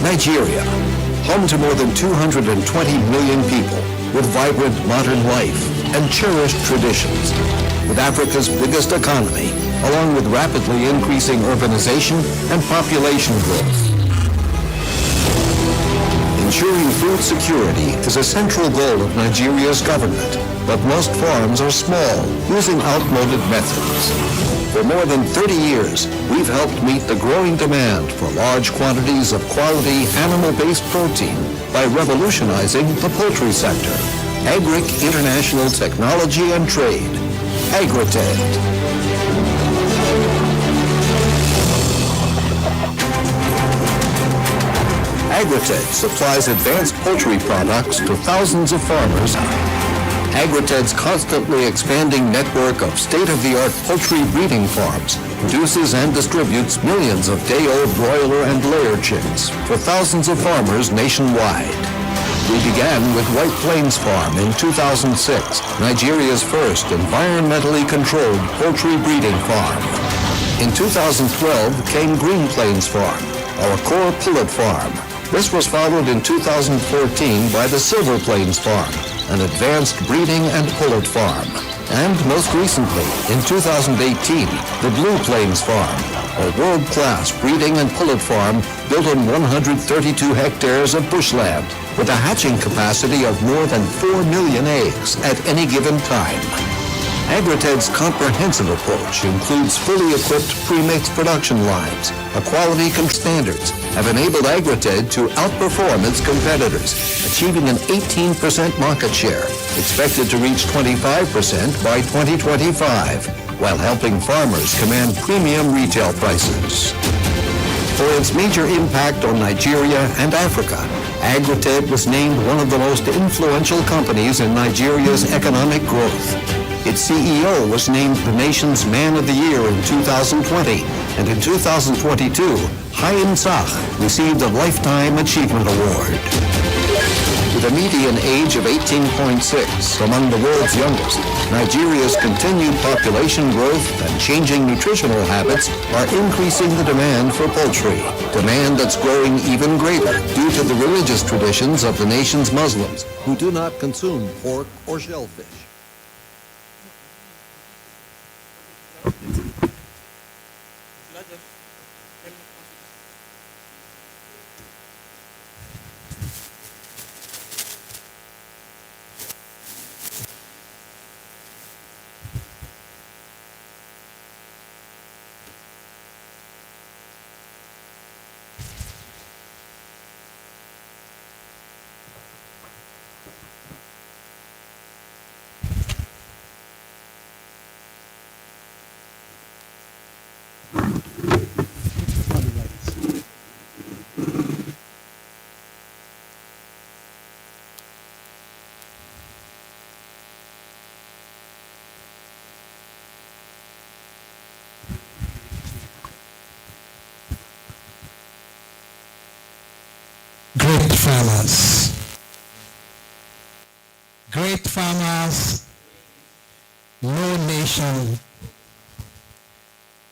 Nigeria, home to more than 220 million people with vibrant modern life and cherished traditions, with Africa's biggest economy, along with rapidly increasing urbanization and population growth. Ensuring food security is a central goal of Nigeria's government, but most farms are small, using outmoded methods. For more than 30 years, we've helped meet the growing demand for large quantities of quality animal-based protein by revolutionizing the poultry sector. Agret International Technology and Trade, Agret. Agret supplies advanced poultry products to thousands of farmers. Agret's constantly expanding network of state-of-the-art poultry breeding farms produces and distributes millions of day-old broiler and layer chicks for thousands of farmers nationwide. We began with White Plains Farm in 2006, Nigeria's first environmentally controlled poultry breeding farm. In 2012 came Green Plains Farm, our core pullet farm. This was followed in 2014 by the Silver Plains Farm, an advanced breeding and pullet farm. And most recently, in 2018, the Blue Plains Farm, a world-class breeding and pullet farm built on 132 hectares of bushland, with a hatching capacity of more than 4 million eggs at any given time. Agret's comprehensive approach includes fully equipped premix production lines. Quality standards have enabled Agret to outperform its competitors, achieving an 18% market share, expected to reach 25% by 2025, while helping farmers command premium retail prices. For its major impact on Nigeria and Africa, Agret was named one of the most influential companies in Nigeria's economic growth. Its CEO was named the nation's Man of the Year in 2020, and in 2022, Hayim Sach received a Lifetime Achievement Award. With a median age of 18.6, among the world's youngest, Nigeria's continued population growth and changing nutritional habits are increasing the demand for poultry, demand that's growing even greater due to the religious traditions of the nation's Muslims, who do not consume pork or shellfish. Great farmers, no nation.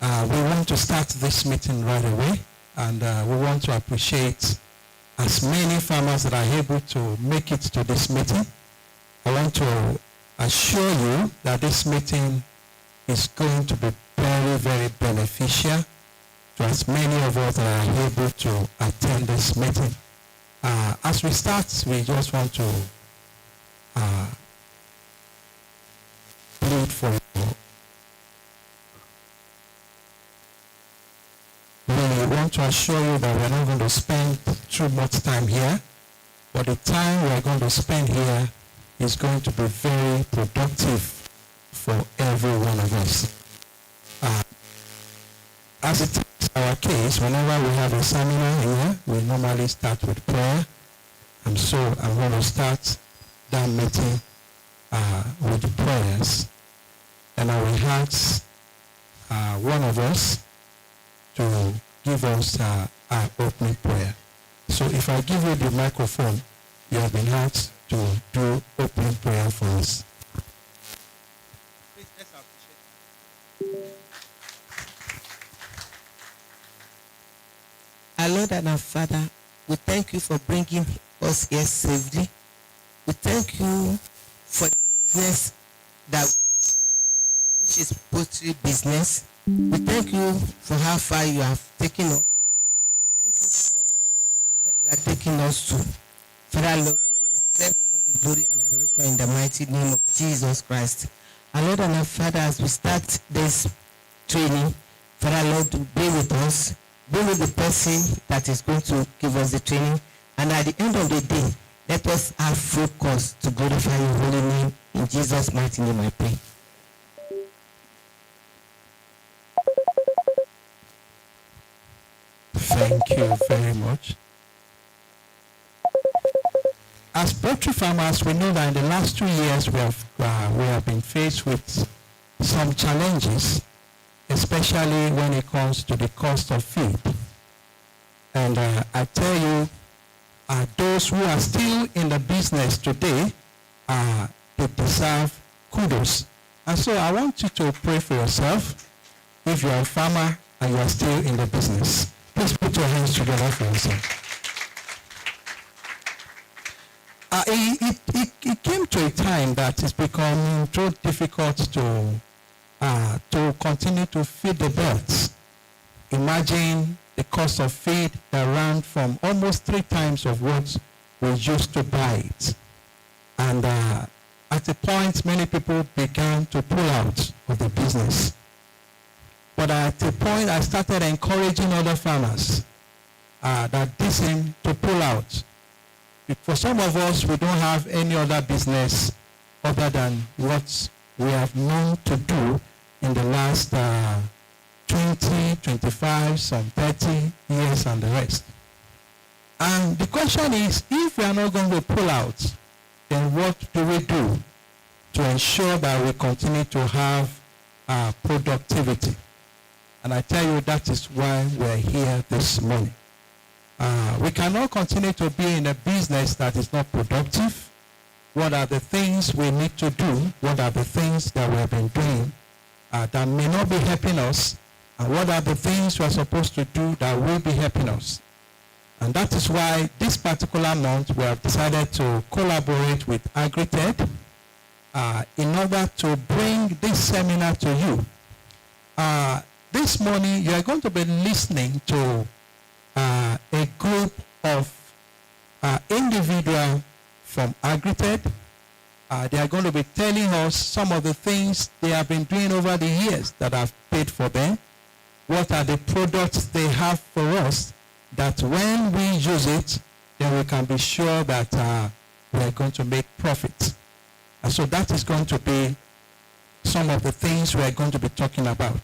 We want to start this meeting right away, and we want to appreciate as many farmers that are able to make it to this meeting. I want to assure you that this meeting is going to be very, very beneficial to as many of us that are able to attend this meeting. As we start, we just want to plead for you. We want to assure you that we're not going to spend too much time here, but the time we're going to spend here is going to be very productive for every one of us. As it is our case, whenever we have a seminar here, we normally start with prayer. And so I'm going to start that meeting with prayers. And I will ask one of us to give us our opening prayer. So if I give you the microphone, you have been asked to do opening prayer for us. Our Lord and our Father, We thank you for bringing us here safely. We thank you for the business that which is poultry business. We thank you for how far you have taken us. Thank you for where you are taking us to. Father Lord, accept all the glory and adoration in the mighty name of Jesus Christ. Our Lord and our Father, as we start this training, Father Lord, be with us. Be with the person that is going to give us the training. And at the end of the day, let us have focus to glorify your holy name. In Jesus' mighty name I pray. Thank you very much. As poultry farmers, we know that in the last 2 years we have been faced with some challenges, especially when it comes to the cost of feed. And I tell you, those who are still in the business today, they deserve kudos. And so I want you to pray for yourself if you are a farmer and you are still in the business. Please put your hands together for yourself. It came to a time that it's becoming so difficult to continue to feed the birds. Imagine the cost of feed that ran from almost 3 times of what we used to buy it. And at a point, many people began to pull out of the business. But at a point, I started encouraging other farmers that this seemed to pull out. For some of us, we don't have any other business other than what we have known to do in the last 20, 25, some 30 years and the rest. And the question is, if we are not going to pull out, then what do we do to ensure that we continue to have productivity? And I tell you, that is why we're here this morning. We cannot continue to be in a business that is not productive. What are the things we need to do? What are the things that we have been doing that may not be helping us? And what are the things we are supposed to do that will be helping us? And that is why this particular month we have decided to collaborate with Agret in order to bring this seminar to you. This morning you are going to be listening to a group of individuals from Agret. They are going to be telling us some of the things they have been doing over the years that have paid for them. What are the products they have for us that when we use it, then we can be sure that we are going to make profit. And so that is going to be some of the things we are going to be talking about.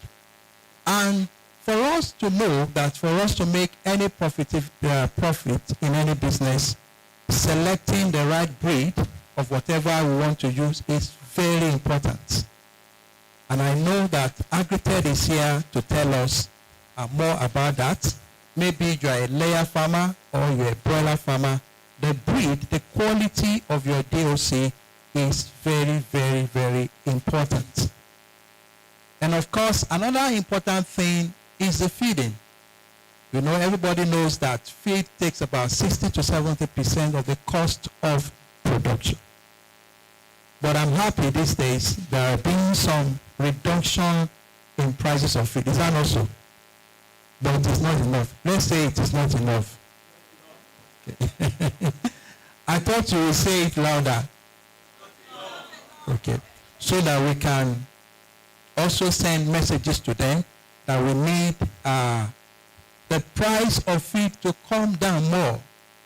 And for us to know that for us to make any profit in any business, selecting the right breed of whatever we want to use is very important. And I know that Agret is here to tell us more about that. Maybe you are a layer farmer or you're a broiler farmer. The breed, the quality of your DOC is very, very, very important. And of course, another important thing is the feeding. You know, everybody knows that feed takes about 60 to 70% of the cost of production. But I'm happy these days there have been some reduction in prices of feed. Is that not so? But it is not enough. Let's say it is not enough. Okay. I thought you would say it louder. Okay. So that we can also send messages to them that we need the price of feed to come down more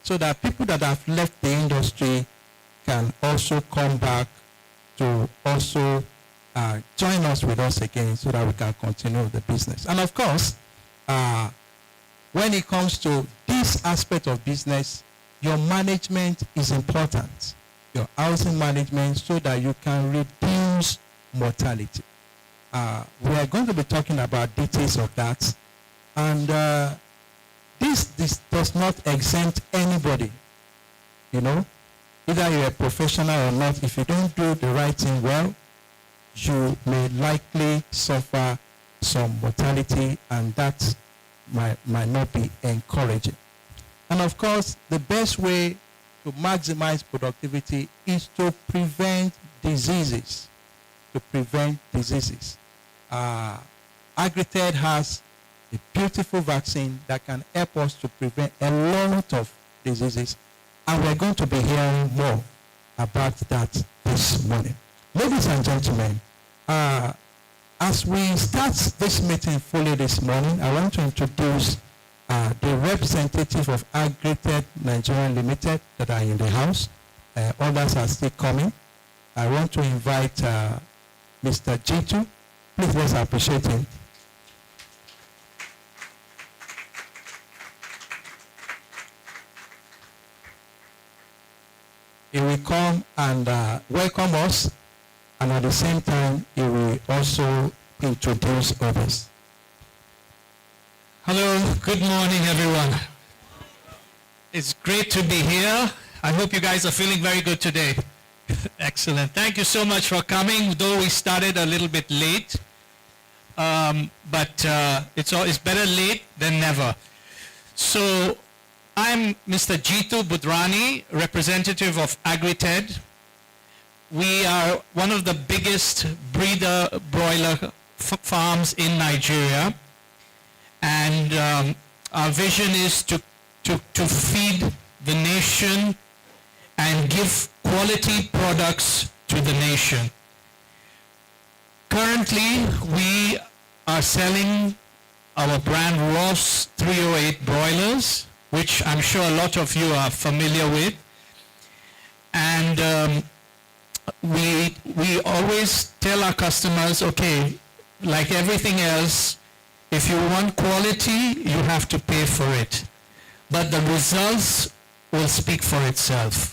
so that people that have left the industry can also come back to also join us with us again so that we can continue the business. And of course, when it comes to this aspect of business, your management is important. Your housing management so that you can reduce mortality. We are going to be talking about details of that. And this does not exempt anybody. You know, either you're a professional or not, if you don't do the right thing well, you may likely suffer some mortality, and that might not be encouraging. And of course, the best way to maximize productivity is to prevent diseases. To prevent diseases. Agret has a beautiful vaccine that can help us to prevent a lot of diseases. And we're going to be hearing more about that this morning. Ladies and gentlemen, as we start this meeting fully this morning, I want to introduce the representative of Agret Nigeria Limited that are in the house. Others are still coming. I want to invite Mr. Jitu. Please let's appreciate him. He will come and welcome us, and at the same time, he will also introduce others. Hello, good morning everyone. It's great to be here. I hope you guys are feeling very good today. Excellent. Thank you so much for coming, though we started a little bit late. But it's better late than never. So I'm Mr. Jitu Budrani, representative of Agret. We are one of the biggest breeder broiler farms in Nigeria. And our vision is to feed the nation and give quality products to the nation. Currently, we are selling our brand Ross 308 broilers, which I'm sure a lot of you are familiar with. And we always tell our customers, okay, like everything else, if you want quality, you have to pay for it. But the results will speak for itself.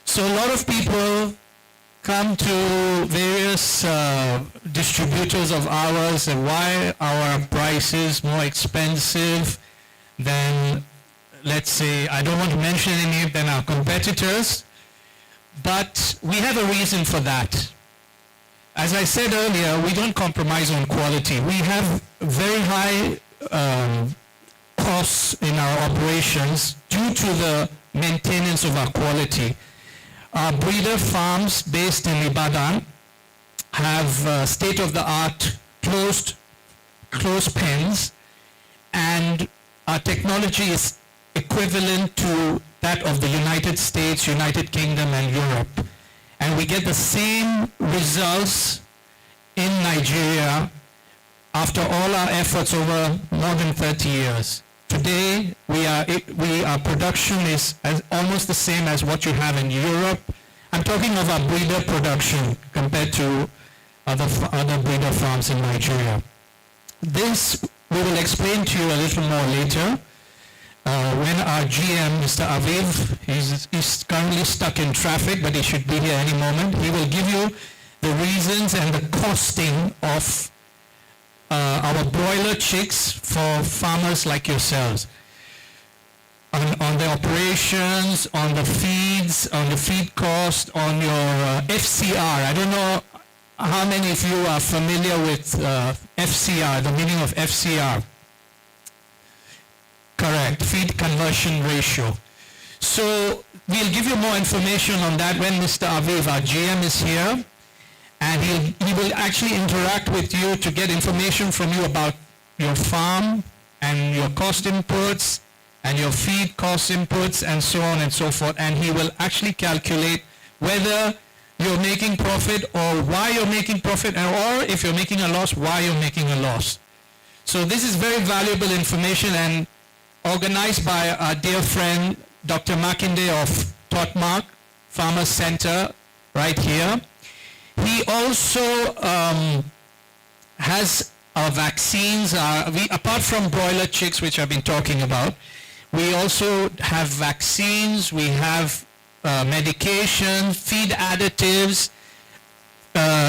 So a lot of people come to various distributors of ours and why our price is more expensive than, let's say, I don't want to mention any than our competitors, but we have a reason for that. As I said earlier, we don't compromise on quality. We have very high costs in our operations due to the maintenance of our quality. Our breeder farms based in Ibadan have state-of-the-art closed pens, and our technology is equivalent to that of the United States, United Kingdom, and Europe. And we get the same results in Nigeria after all our efforts over more than 30 years. Today, our production is almost the same as what you have in Europe. I'm talking of our breeder production compared to other breeder farms in Nigeria. This we will explain to you a little more later. When our GM, Mr. Aviv, he's currently stuck in traffic, but he should be here any moment. He will give you the reasons and the costing of our broiler chicks for farmers like yourselves. On the operations, on the feeds, on the feed cost, on your FCR. I don't know how many of you are familiar with FCR, the meaning of FCR. Correct, feed conversion ratio. So we'll give you more information on that when Mr. Aviv, our GM, is here. And he will actually interact with you to get information from you about your farm and your cost inputs and your feed cost inputs and so on and so forth. And he will actually calculate whether you're making profit or why you're making profit, or if you're making a loss, why you're making a loss. So this is very valuable information and organized by our dear friend, Dr. Makinde of Totmark Farmers Center right here. He also has our vaccines. Apart from broiler chicks, which I've been talking about, we also have vaccines, we have medication, feed additives,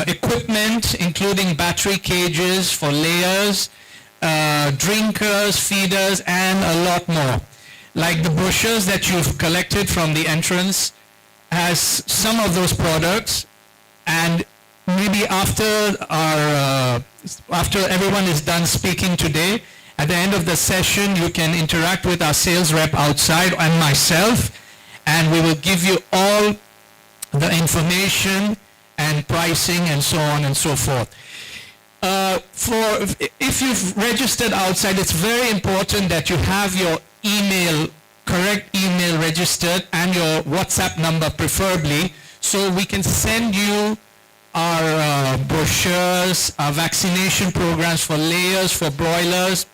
equipment, including battery cages for layers, drinkers, feeders, and a lot more. Like the brochures that you've collected from the entrance has some of those products. And maybe after everyone is done speaking today, At the end of the session, you can interact with our sales rep outside and myself, and we will give you all the information and pricing and so on and so forth. If you've registered outside, it's very important that you have your correct email registered and your WhatsApp number preferably, so we can send you our brochures, our vaccination programs for layers, for broilers,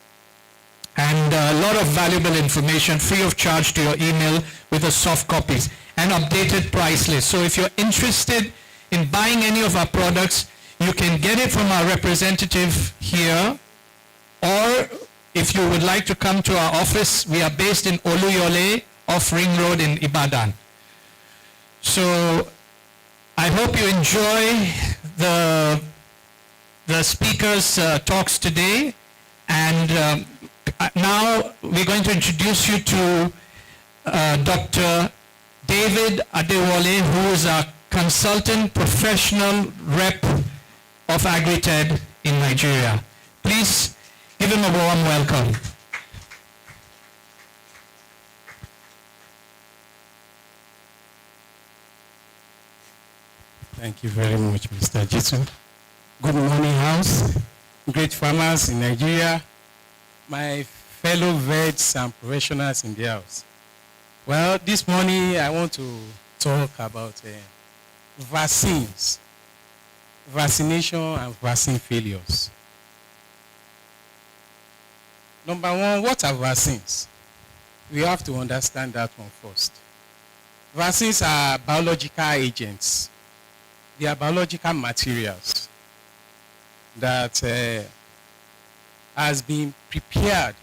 and a lot of valuable information free of charge to your email with the soft copies and updated price list. So if you're interested in buying any of our products, you can get it from our representative here, or if you would like to come to our office, we are based in Oluyole off Ring Road in Ibadan. So I hope you enjoy the speakers' talks today, and now we're going to introduce you to Dr. David Adewale, who is a consultant professional rep of Agret in Nigeria. Please give him a warm welcome. Thank you very much, Mr. Jitu. Good morning, House, great farmers in Nigeria, my fellow vets and professionals in the house. Well, this morning I want to talk about vaccines, vaccination and vaccine failures. Number one, what are vaccines? We have to understand that one first. Vaccines are biological agents. They are biological materials that has been prepared,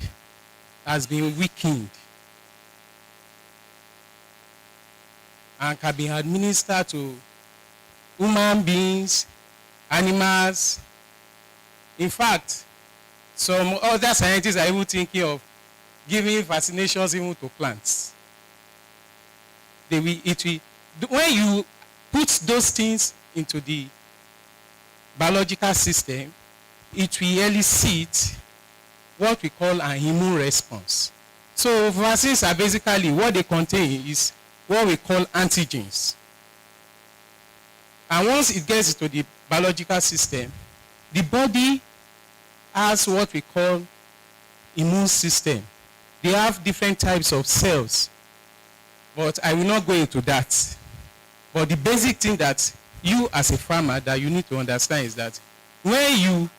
has been weakened, and can be administered to human beings, animals. In fact, some other scientists are even thinking of giving vaccinations even to plants. When you put those things into the biological system, it will elicit what we call an immune response. So vaccines are basically, what they contain is what we call antigens. And once it gets into the biological system, the body has what we call immune system. They have different types of cells, but I will not go into that. But the basic thing that you as a farmer that you need to understand is that when you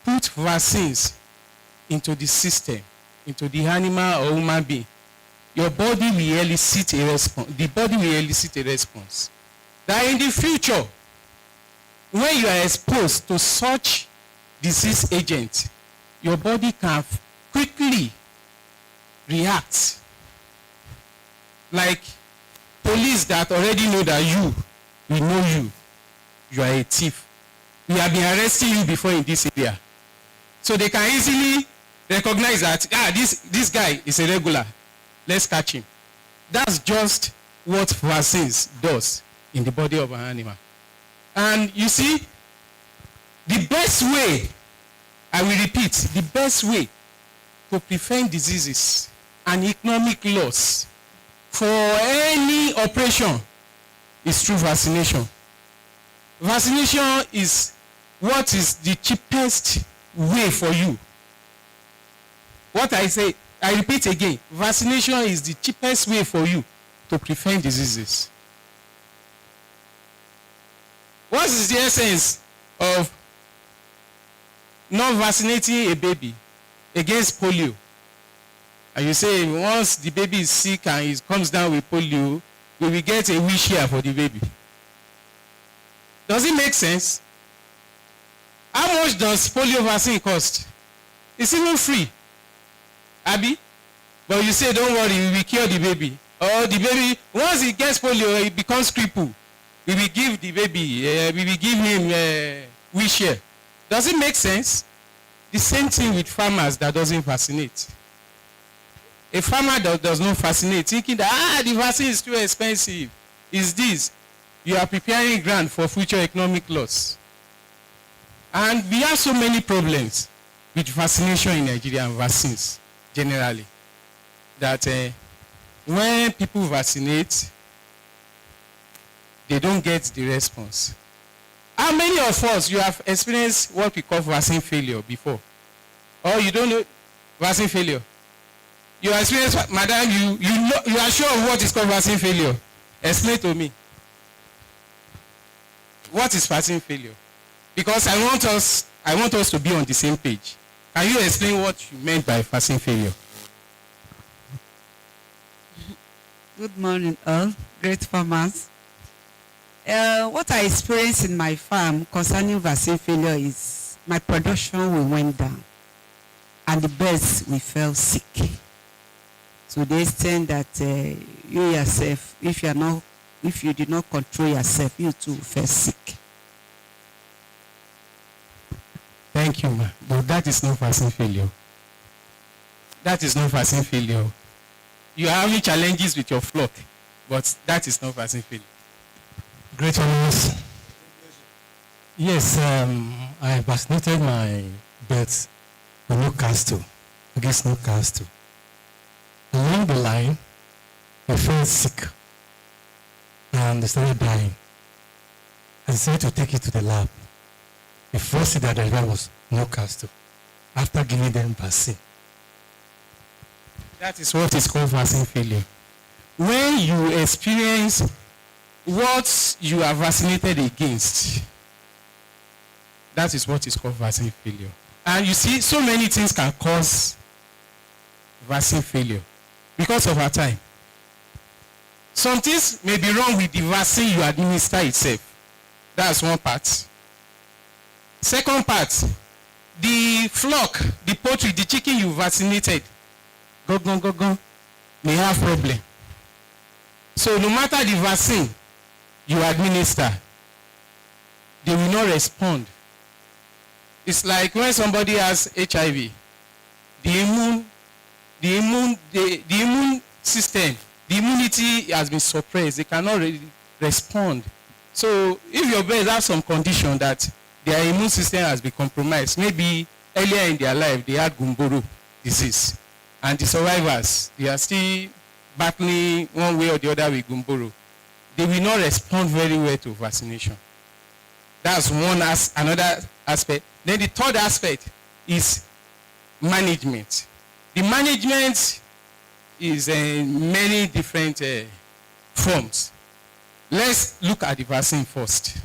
put vaccines into the system, into the animal or human being, your body will elicit a response. The body will elicit a response. That in the future, when you are exposed to such disease agent, your body can quickly react. Like police that already know that we know you are a thief. We have been arresting you before in this area. So they can easily recognize that, this guy is a regular. Let's catch him. That's just what vaccines does in the body of an animal. And you see, the best way, I will repeat, the best way to prevent diseases and economic loss for any operation is through vaccination. Vaccination is what is the cheapest way for you. What I say, I repeat again, vaccination is the cheapest way for you to prevent diseases. What is the essence of not vaccinating a baby against polio? And you say once the baby is sick and it comes down with polio, we will get a wish here for the baby. Does it make sense? How much does polio vaccine cost? It's even free. Abi? But you say, don't worry, we will cure the baby. Or the baby, once he gets polio, it becomes crippled. We will give the baby, we will give him wish here. Does it make sense? The same thing with farmers that doesn't vaccinate. A farmer that does not vaccinate, thinking that, the vaccine is too expensive, is this. You are preparing ground for future economic loss. And we have so many problems. with vaccination in Nigeria and vaccines generally, that when people vaccinate, they don't get the response. How many of us, you have experienced what we call vaccine failure before? Or you don't know vaccine failure? You experienced, madam, you are sure of what is called vaccine failure? Explain to me. What is vaccine failure? Because I want us to be on the same page. Can you explain what you meant by vaccine failure? Good morning, all great farmers. What I experienced in my farm concerning vaccine failure is my production went down, and the birds fell sick. To the extent that you yourself, if you did not control yourself, you too fell sick. Thank you, ma. But that is not vaccine failure. That is not vaccine failure. You are having challenges with your flock, but that is not vaccine failure. Great honors. Yes, I vaccinated my birds with Newcastle, against Newcastle. Along the line, they fell sick and they started dying. I decided to take it to the lab. The first thing that I read was Newcastle after giving them vaccine. That is what is called vaccine failure. When you experience what you are vaccinated against, that is what is called vaccine failure. And you see, so many things can cause vaccine failure because of our time. Some things may be wrong with the vaccine you administer itself. That's one part. Second part, the flock, the poultry, the chicken you vaccinated, may have problem. So no matter the vaccine you administer, they will not respond. It's like when somebody has HIV, the immune system, the immunity has been suppressed. They cannot respond. So if your birds have some condition that their immune system has been compromised, maybe earlier in their life they had Gumboro disease, and the survivors, they are still battling one way or the other with Gumboro, they will not respond very well to vaccination. That's another aspect. Then the third aspect is management. The management is many different forms. Let's look at the vaccine first.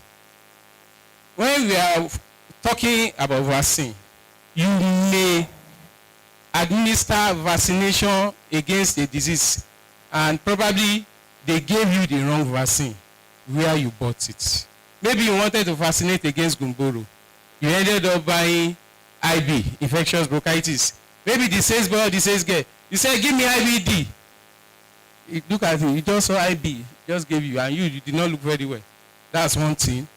When we are talking about vaccine, you may administer vaccination against a disease and probably they gave you the wrong vaccine where you bought it. Maybe you wanted to vaccinate against Gumboro. You ended up buying IB, infectious bronchitis. Maybe the sales boy or the sales girl, you said, give me IBD. You look at it, you just saw IB, just gave you, and you did not look very well. That's one thing.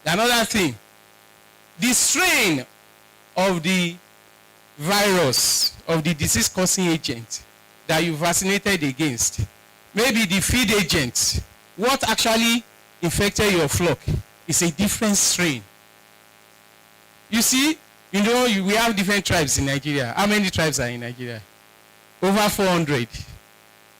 Another thing, the strain of the virus, of the disease-causing agent that you vaccinated against, maybe the feed agent, what actually infected your flock is a different strain. You see, we have different tribes in Nigeria. How many tribes are in Nigeria? Over 400.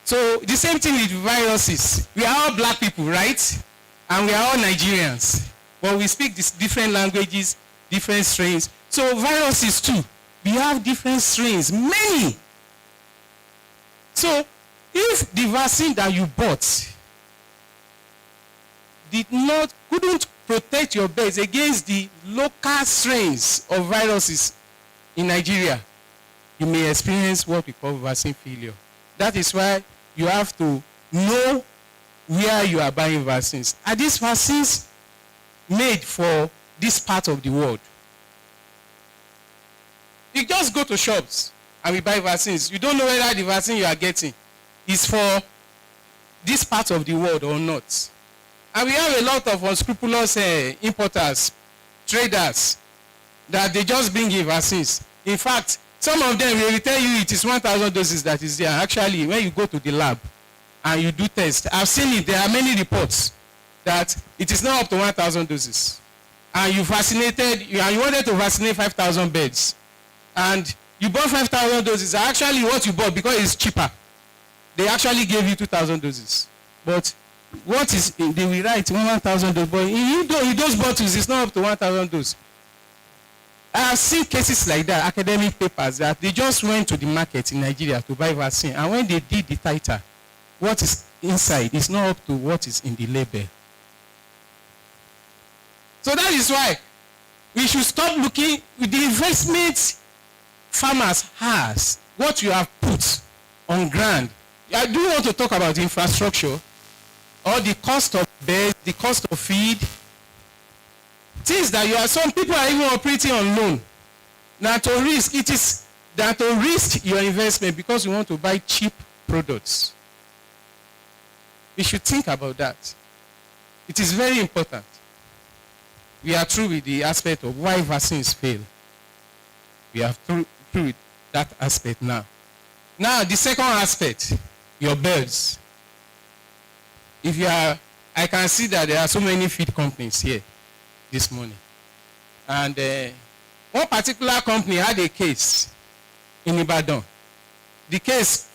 So the same thing with viruses. We are all black people, right? And we are all Nigerians. But we speak these different languages, different strains. So viruses too, we have different strains, many. So if the vaccine that you bought couldn't protect your birds against the local strains of viruses in Nigeria, you may experience what we call vaccine failure. That is why you have to know where you are buying vaccines. Are these vaccines made for this part of the world? You just go to shops and we buy vaccines. You don't know whether the vaccine you are getting is for this part of the world or not. And we have a lot of unscrupulous importers, traders, that they just bring in vaccines. In fact, some of them will tell you it is 1,000 doses that is there. Actually, when you go to the lab and you do tests, I've seen it, there are many reports that it is not up to 1,000 doses. And you vaccinated, and you wanted to vaccinate 5,000 birds. and you bought 5,000 doses. Actually, what you bought, because it's cheaper, they actually gave you 2,000 doses. But what is, they will write 1,000 doses, but in those bottles, it's not up to 1,000 doses. I have seen cases like that, academic papers, that they just went to the market in Nigeria to buy vaccine, and when they did the titer, what is inside is not up to what is in the label. So that is why we should stop looking with the investment farmers has, what you have put on ground. I do want to talk about infrastructure, or the cost of beds, the cost of feed, things that some people are even operating on loan. Now to risk, it is that to risk your investment because you want to buy cheap products. We should think about that. It is very important. We are through with the aspect of why vaccines fail. We are through with that aspect now. Now the second aspect, your birds. If you are, I can see that there are so many feed companies here this morning. And one particular company had a case in Ibadan. The case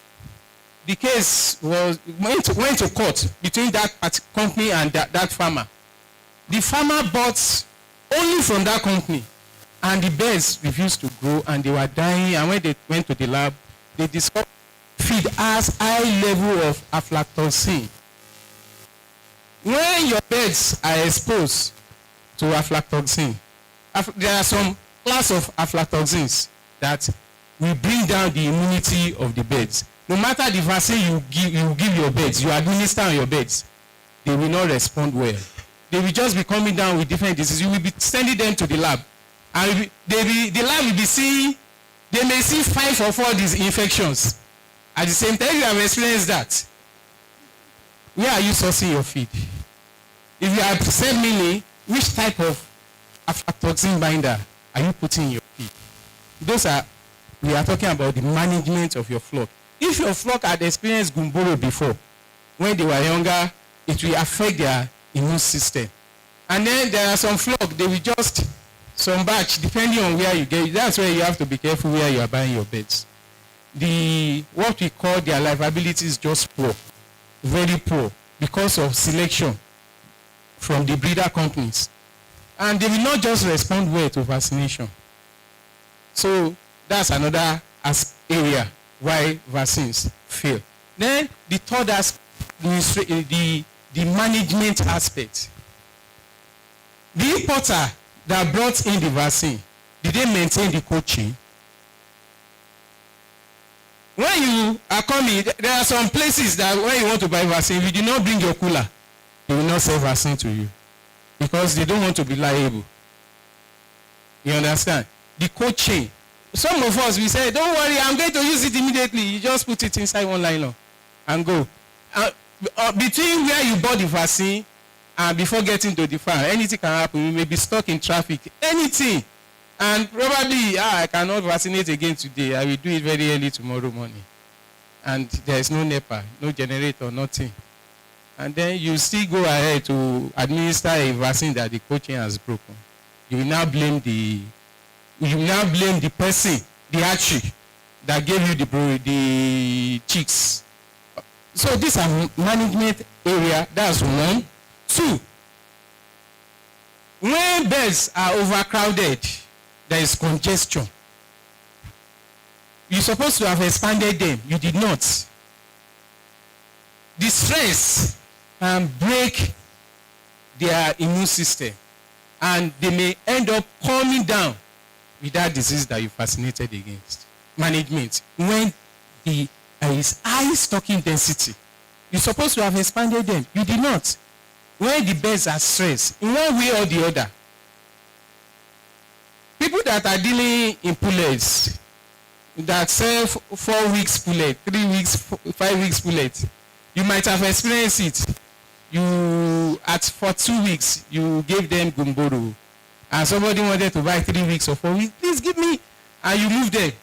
was went to court between that company and that farmer. The farmer bought only from that company, and the birds refused to grow, and they were dying. And when they went to the lab, they discovered feed has high level of aflatoxin. When your birds are exposed to aflatoxin, there are some class of aflatoxins that will bring down the immunity of the birds. No matter the vaccine you give your birds, you administer on your birds, they will not respond well. They will just be coming down with different diseases. You will be sending them to the lab, and the lab will be seeing, they may see 5 or 4 these infections at the same time. You have experienced that. Where are you sourcing your feed? If you have sent me, which type of aflatoxin binder are you putting in your feed? We are talking about the management of your flock. If your flock had experienced gumboro before, when they were younger, it will affect their immune system. And then there are some flock, they will just, some batch, depending on where you get it. That's where you have to be careful where you are buying your beds. What we call their livability is just poor, very poor, because of selection from the breeder companies. And they will not just respond well to vaccination. So that's another area why vaccines fail. Then the third aspect, the management aspect. The importer that brought in the vaccine, did they maintain the cold chain? When you are coming, there are some places that when you want to buy vaccine, if you do not bring your cooler, they will not sell vaccine to you because they don't want to be liable. You understand? The cold chain. Some of us, we say, don't worry, I'm going to use it immediately. You just put it inside one nylon and go. Between where you bought the vaccine and before getting to the farm, anything can happen. You may be stuck in traffic, anything. And probably, I cannot vaccinate again today. I will do it very early tomorrow morning. And there is no NEPA, no generator, nothing. And then you still go ahead to administer a vaccine that the cold chain has broken. You will now blame the person, the hatchery, that gave you the chicks. So these are management area. That's 1. 2, when birds are overcrowded, there is congestion. You're supposed to have expanded them. You did not. The stress can break their immune system, and they may end up calming down with that disease that you vaccinated against. Management. When there is high stocking density, you're supposed to have expanded them. You did not. When the birds are stressed, in one way or the other, people that are dealing in pullets, that sell 4 weeks pullet, 3 weeks, 5 weeks pullet, you might have experienced it. For 2 weeks, you gave them gumboro, and somebody wanted to buy 3 weeks or 4 weeks. Please give me, and you move them.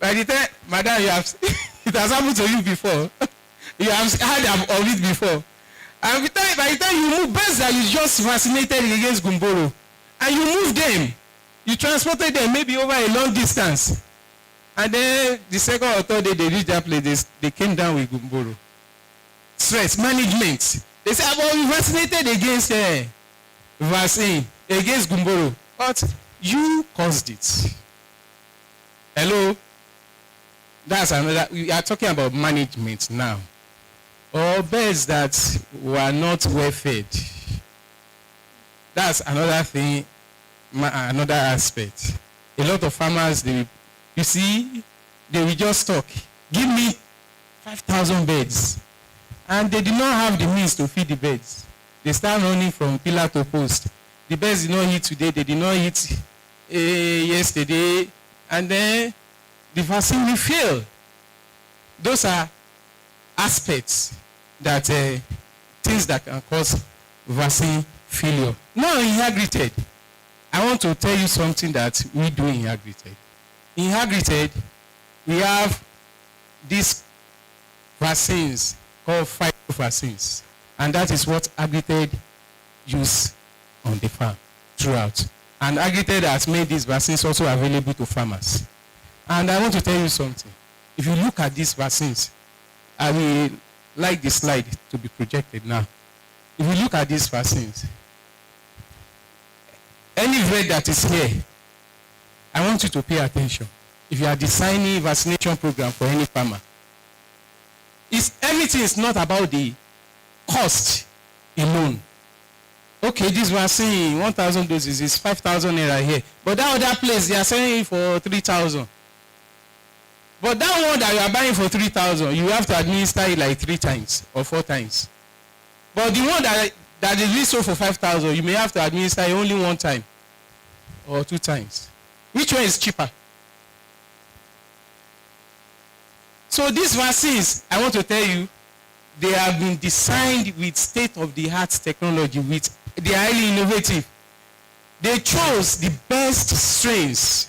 By the time, madam, you have it has happened to you before. You have heard of it before. And by the time you move birds that you just vaccinated against gumboro, and you move them, You transported them maybe over a long distance. And then the second or third day they reached that place, they came down with gumboro. Stress, management. They said, well, we vaccinated against vaccine, against gumboro. But you caused it. Hello? That's another, we are talking about management now. Or birds that were not well fed. That's another thing, another aspect. A lot of farmers, you see, they will just talk, give me 5,000 birds. And they did not have the means to feed the birds. They start running from pillar to post. The birds did not eat today, they did not eat yesterday, and then the vaccine will fail. Those are aspects that, things that can cause vaccine failure. Now in Agret, I want to tell you something that we do in Agret. In Agret, we have these vaccines called phyto vaccines, and that is what Agret use on the farm throughout. And Agret has made these vaccines also available to farmers. And I want to tell you something. If you look at these vaccines, I will like the slide to be projected now. If you look at these vaccines, any red that is here, I want you to pay attention. If you are designing a vaccination program for any farmer, everything is not about the cost alone. Okay, this vaccine, 1,000 doses is 5,000 naira here. But that other place, they are selling it for 3,000. But that one that you are buying for 3,000, you have to administer it like 3 times or 4 times. But the one that is really sold for 5,000, you may have to administer it only 1 time or 2 times. Which one is cheaper? So these vaccines, I want to tell you, they have been designed with state-of-the-art technology. They are highly innovative. They chose the best strains.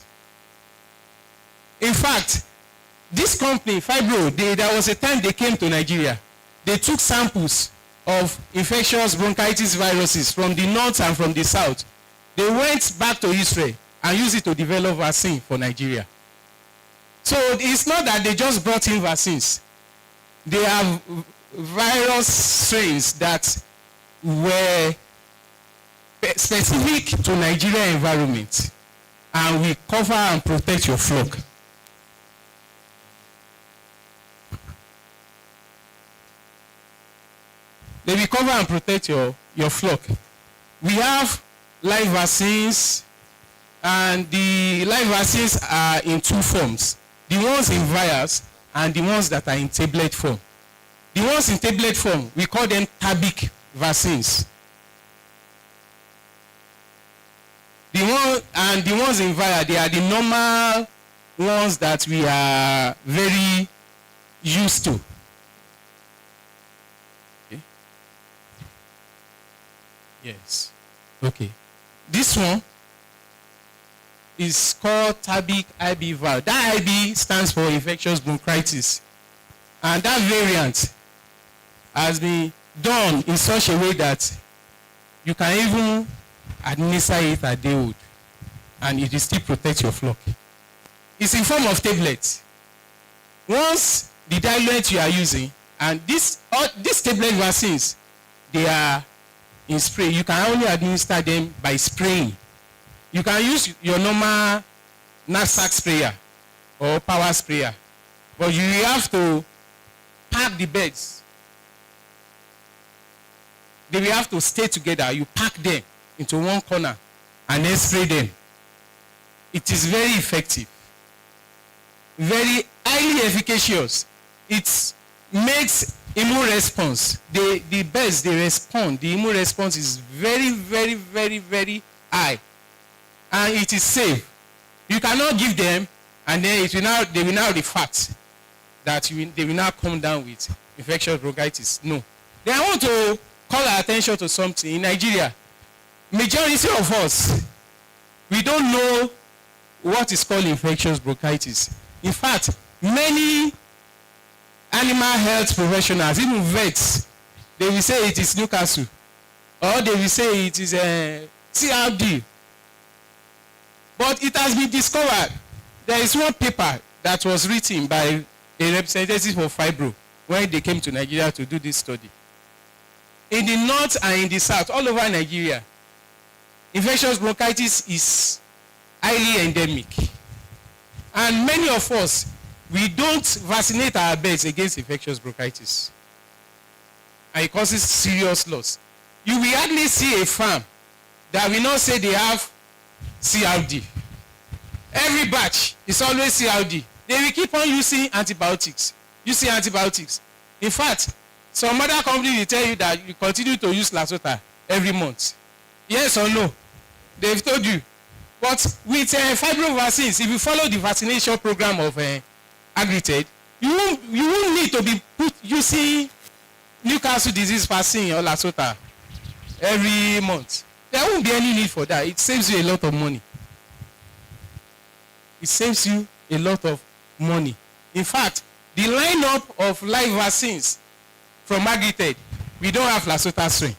In fact, this company, Fibro, there was a time they came to Nigeria. They took samples of infectious bronchitis viruses from the north and from the south. They went back to Israel and used it to develop vaccine for Nigeria. So it's not that they just brought in vaccines. They have virus strains that were specific to Nigeria environment, and we cover and protect your flock. They will cover and protect your flock. We have live vaccines, and the live vaccines are in 2 forms. The ones in vials and the ones that are in tablet form. The ones in tablet form, we call them tabic vaccines. The ones in vial, they are the normal ones that we are very used to. Okay. Yes. Okay. This one is called tabic IB vial. That IB stands for infectious bronchitis. And that variant has been done in such a way that you can even administer it at day old, and it will still protect your flock. It's in form of tablets. Once the diluent you are using, and these tablet vaccines, they are in spray. You can only administer them by spraying. You can use your normal knapsack sprayer or power sprayer, but you have to pack the beds. They will have to stay together. You pack them into one corner and then spray them. It is very effective, very highly efficacious. It makes immune response. The birds, they respond. The immune response is very, very, very, very high, and it is safe. You cannot give them, and then they will now refat that they will now come down with infectious bronchitis. No. Then I want to call our attention to something. In Nigeria, majority of us, we don't know what is called infectious bronchitis. In fact, many animal health professionals, even vets, they will say it is Newcastle, or they will say it is CRD. But it has been discovered. There is one paper that was written by a representative of Fibro when they came to Nigeria to do this study. In the north and in the south, all over Nigeria, infectious bronchitis is highly endemic. And many of us, we don't vaccinate our birds against infectious bronchitis. And it causes serious loss. You will hardly see a farm that will not say they have CRD. Every batch is always CRD. They will keep on using antibiotics. In fact, some other company will tell you that you continue to use Lasota every month. Yes or no? They've told you. But with fibro vaccines, if you follow the vaccination program of Agret, you won't need to be using Newcastle disease vaccine or Lasota every month. There won't be any need for that. It saves you a lot of money. It saves you a lot of money. In fact, the lineup of live vaccines from Agret, we don't have Lasota strain.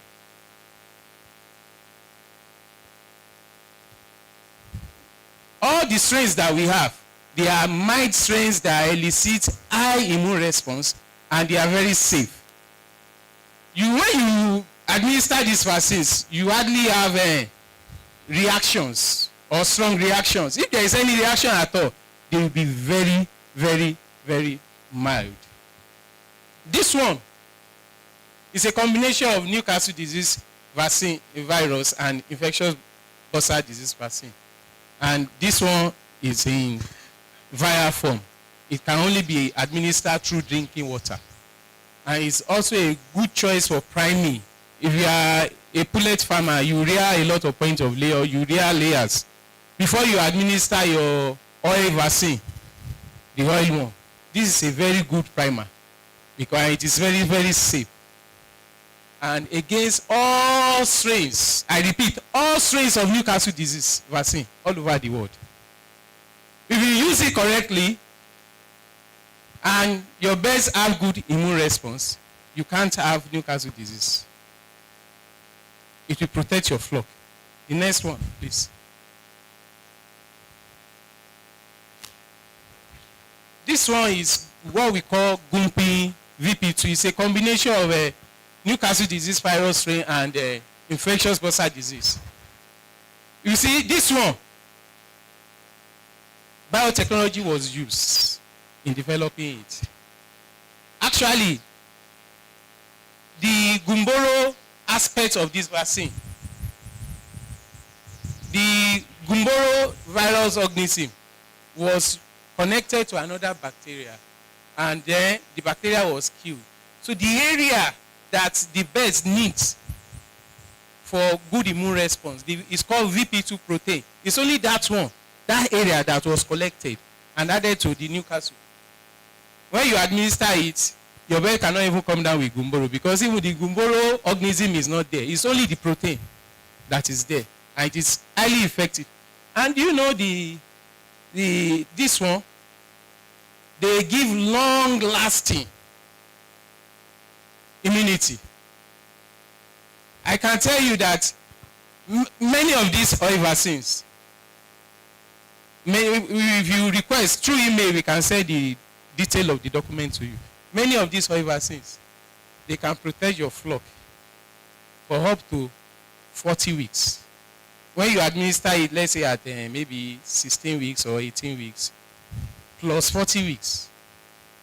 All the strains that we have, they are mild strains that elicit high immune response, and they are very safe. When you administer these vaccines, you hardly have reactions or strong reactions. If there is any reaction at all, they will be very, very, very mild. This one is a combination of Newcastle disease vaccine virus and infectious bursar disease vaccine. And this one is in vial form. It can only be administered through drinking water. And it's also a good choice for priming. If you are a pullet farmer, you rear a lot of points of layer, you rear layers. Before you administer your oil vaccine, the oil one, this is a very good primer because it is very, very safe. And against all strains, I repeat, all strains of Newcastle disease vaccine all over the world. If you use it correctly and your birds have good immune response, you can't have Newcastle disease. It will protect your flock. The next one, please. This one is what we call Gumpy VP2. It's a combination of a Newcastle disease virus strain and infectious bursar disease. You see, this one, biotechnology was used in developing it. Actually, the Gumboro aspect of this vaccine, the Gumboro virus organism was connected to another bacteria, and then the bacteria was killed. So the area that the birds need for good immune response is called VP2 protein. It's only that one, that area that was collected and added to the Newcastle. When you administer it, your bird cannot even come down with Gumboro because even the Gumboro organism is not there. It's only the protein that is there, and it is highly effective. And you know this one, they give long-lasting immunity. I can tell you that many of these oil vaccines, if you request through email, we can send the detail of the document to you. Many of these oil vaccines, they can protect your flock for up to 40 weeks. When you administer it, let's say at maybe 16 weeks or 18 weeks, plus 40 weeks,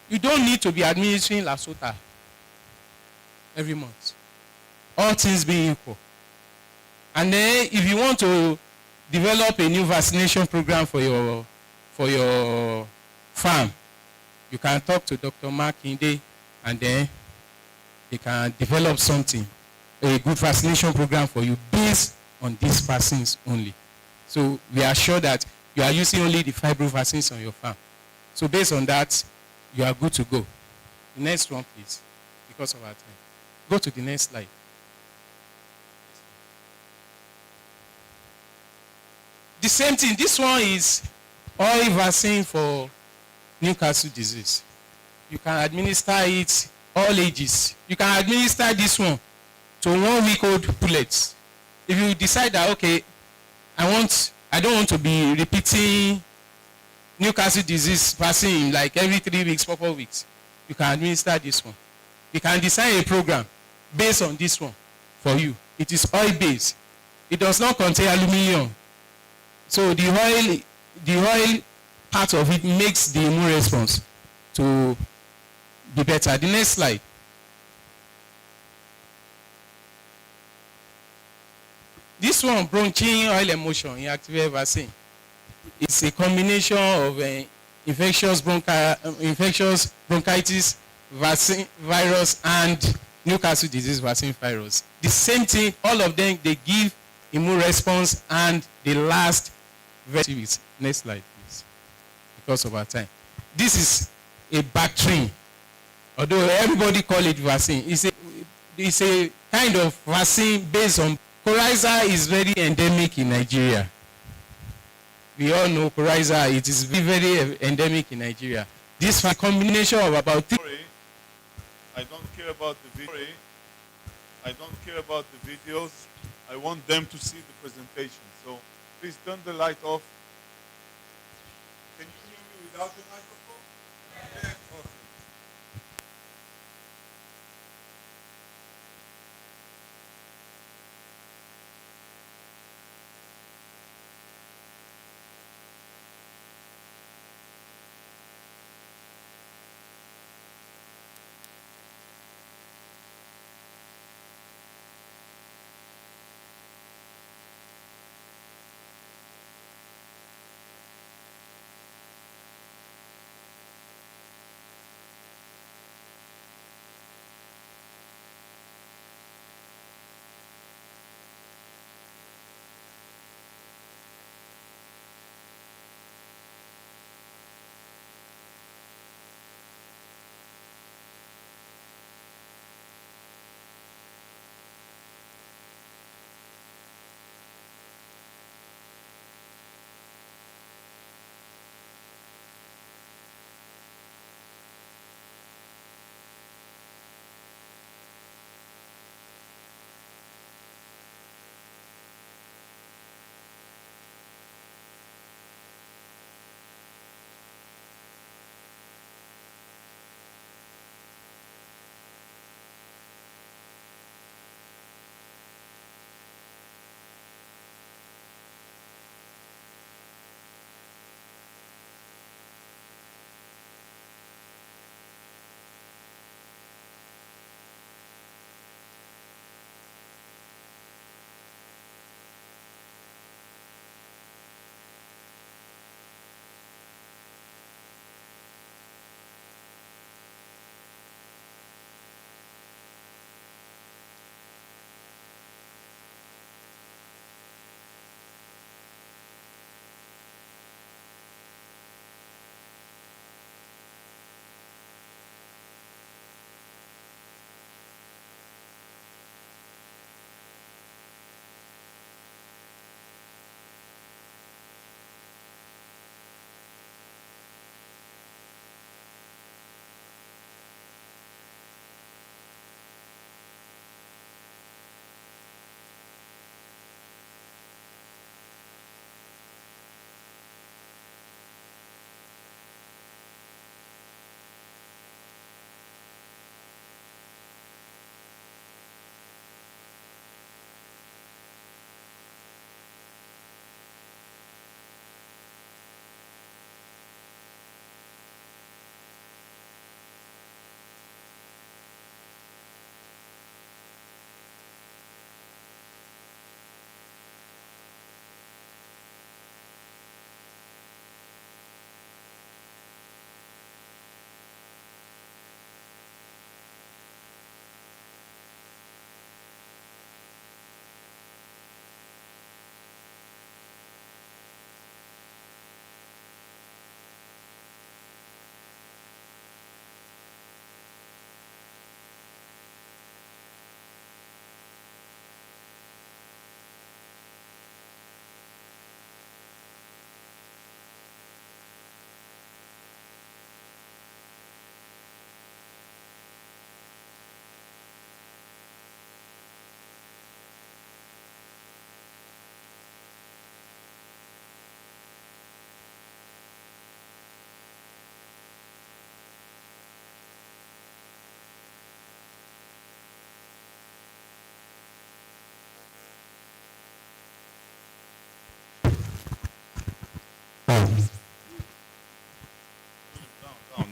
you don't need to be administering Lasota every month. All things being equal. And then if you want to develop a new vaccination program for your farm, you can talk to Dr. Mark Inde, and then they can develop something, a good vaccination program for you based on these vaccines only. So we are sure that you are using only the fibro vaccines on your farm. So based on that, you are good to go. The next one, please, because of our time. Go to the next slide. The same thing, this one is oil vaccine for Newcastle disease. You can administer it all ages. You can administer this one to 1 week old pullets. If you decide that, okay, I want I don't want to be repeating Newcastle disease vaccine like every 3 weeks, 4 weeks. You can administer this one. You can design a program based on this one for you. It is oil based. It does not contain aluminium. So the oil part of it makes the immune response to be better. The next slide. This one, bronchial oil emulsion inactivated vaccine. It's a combination of infectious bronchitis vaccine virus and Newcastle disease vaccine virus. The same thing, all of them, they give immune response and they last very weeks. Next slide, please, because of our time. This is a vaccine, although everybody call it vaccine. It's a kind of vaccine based on coryza. Is very endemic in Nigeria. We all know coryza. It is very, very endemic in Nigeria. This combination of about I don't care about the video. I don't care about the videos. I want them to see the presentation. So please turn the light off. Can you hear me without the microphone? Yes. Okay.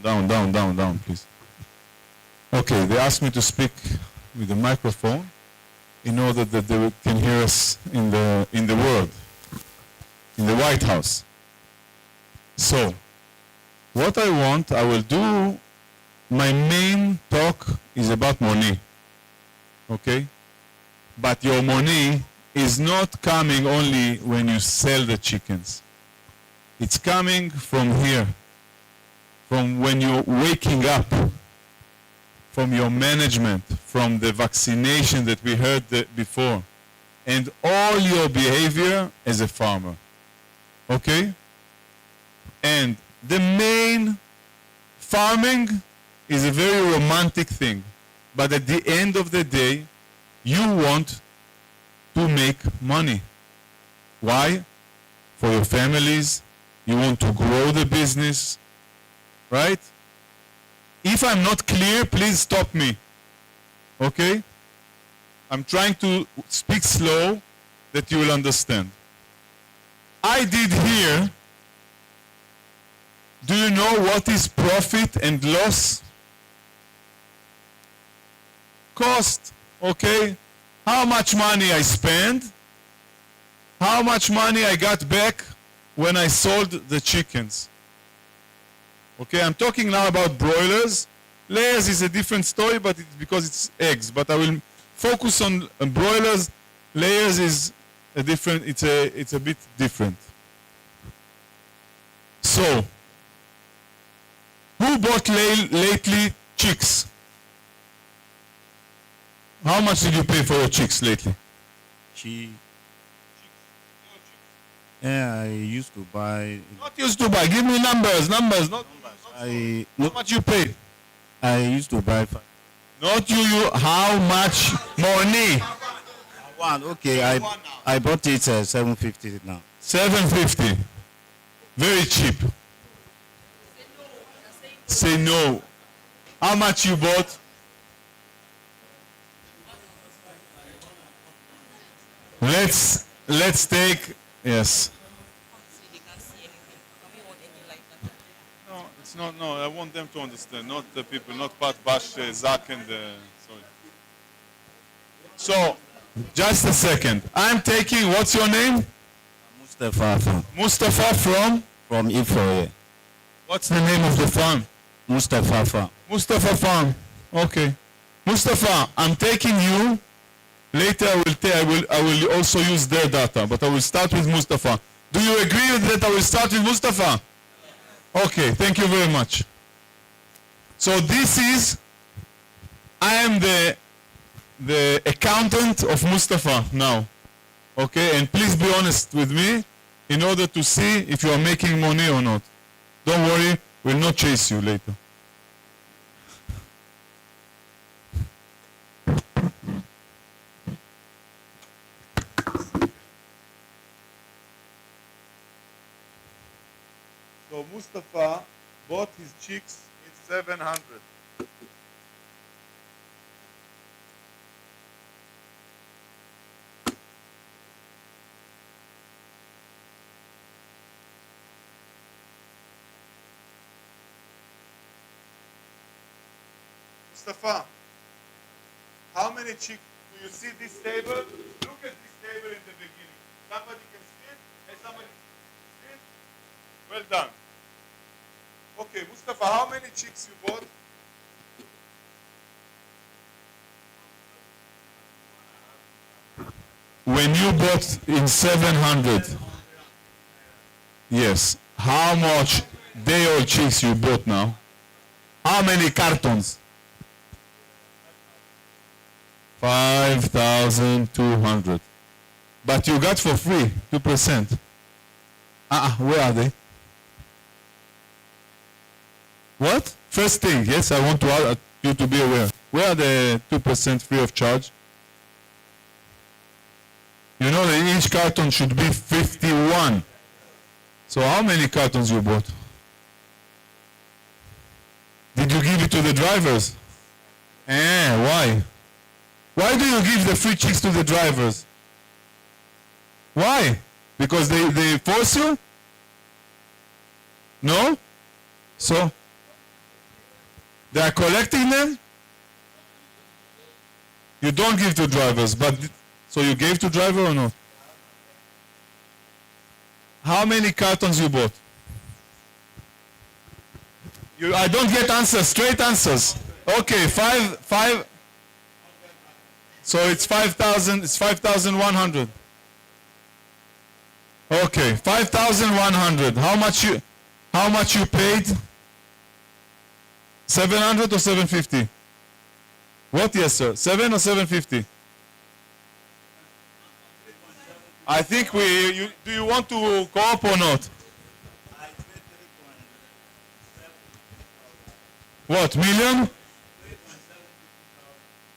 Down, please. Okay, they asked me to speak with the microphone in order that they can hear us in the world, in the White House. So, what I will do, my main talk is about money, okay? But your money is not coming only when you sell the chickens. It's coming from here, from when you're waking up, from your management, from the vaccination that we heard before, and all your behavior as a farmer, okay? And the main farming is a very romantic thing, but at the end of the day, you want to make money. Why? For your families, you want to grow the business, right? If I'm not clear, please stop me, okay? I'm trying to speak slow that you will understand. I did here. Do you know what is profit and loss? Cost, okay? How much money I spend, how much money I got back when I sold the chickens. Okay, I'm talking now about broilers. Layers is a different story, but it's because it's eggs. But I will focus on broilers. Layers is a different, it's a bit different. So, who bought lately chicks? How much did you pay for your chicks lately? Yeah, I used to buy. Not used to buy. Give me numbers. Not I how much you paid. used to buy Not you. How much money? one. Okay, I bought it 750 now. 750. Very cheap. Say no. How much you bought? Let's take, yes. No, it's not, no, I want them to understand, not the people, not Pat, Bash, Zach and, sorry. So, just a second. I'm taking, what's your name? Mustafa From Ifo. What's the name of the farm? Mustafa. Mustafa Farm. Okay. Mustafa, I'm taking you. Later I will also use their data, but I will start with Mustafa. Do you agree that I will start with Mustafa? Okay, thank you very much. So this is, I am the accountant of Mustafa now. Okay, and please be honest with me in order to see if you are making money or not. Don't worry, we'll not chase you later. So Mustafa bought his chicks in 700. Mustafa, how many chicks do you see this table? Look at this table in the beginning. Somebody can see it? Hey, somebody see it? Well done. Okay, Mustafa, how many chicks you bought? When you bought in 700, yes, how much day-old chicks you bought now? How many cartons? 5,200. But you got for free, 2%. Where are they? What? First thing, yes, I want to ask you to be aware. Where are the 2% free of charge? You know that each carton should be 51. So how many cartons you bought? Did you give it to the drivers? Why? Why do you give the free chicks to the drivers? Why? Because they force you? No? So, They are collecting them? You don't give to drivers, but so you gave to driver or not? How many cartons you bought? I don't get answers, straight answers. Okay, five. So it's 5,000, it's 5,100. Okay, 5,100. How much you paid? 700 or 750? What, yes, sir? 7 or 750? I think do you want to co-op or not? What, million?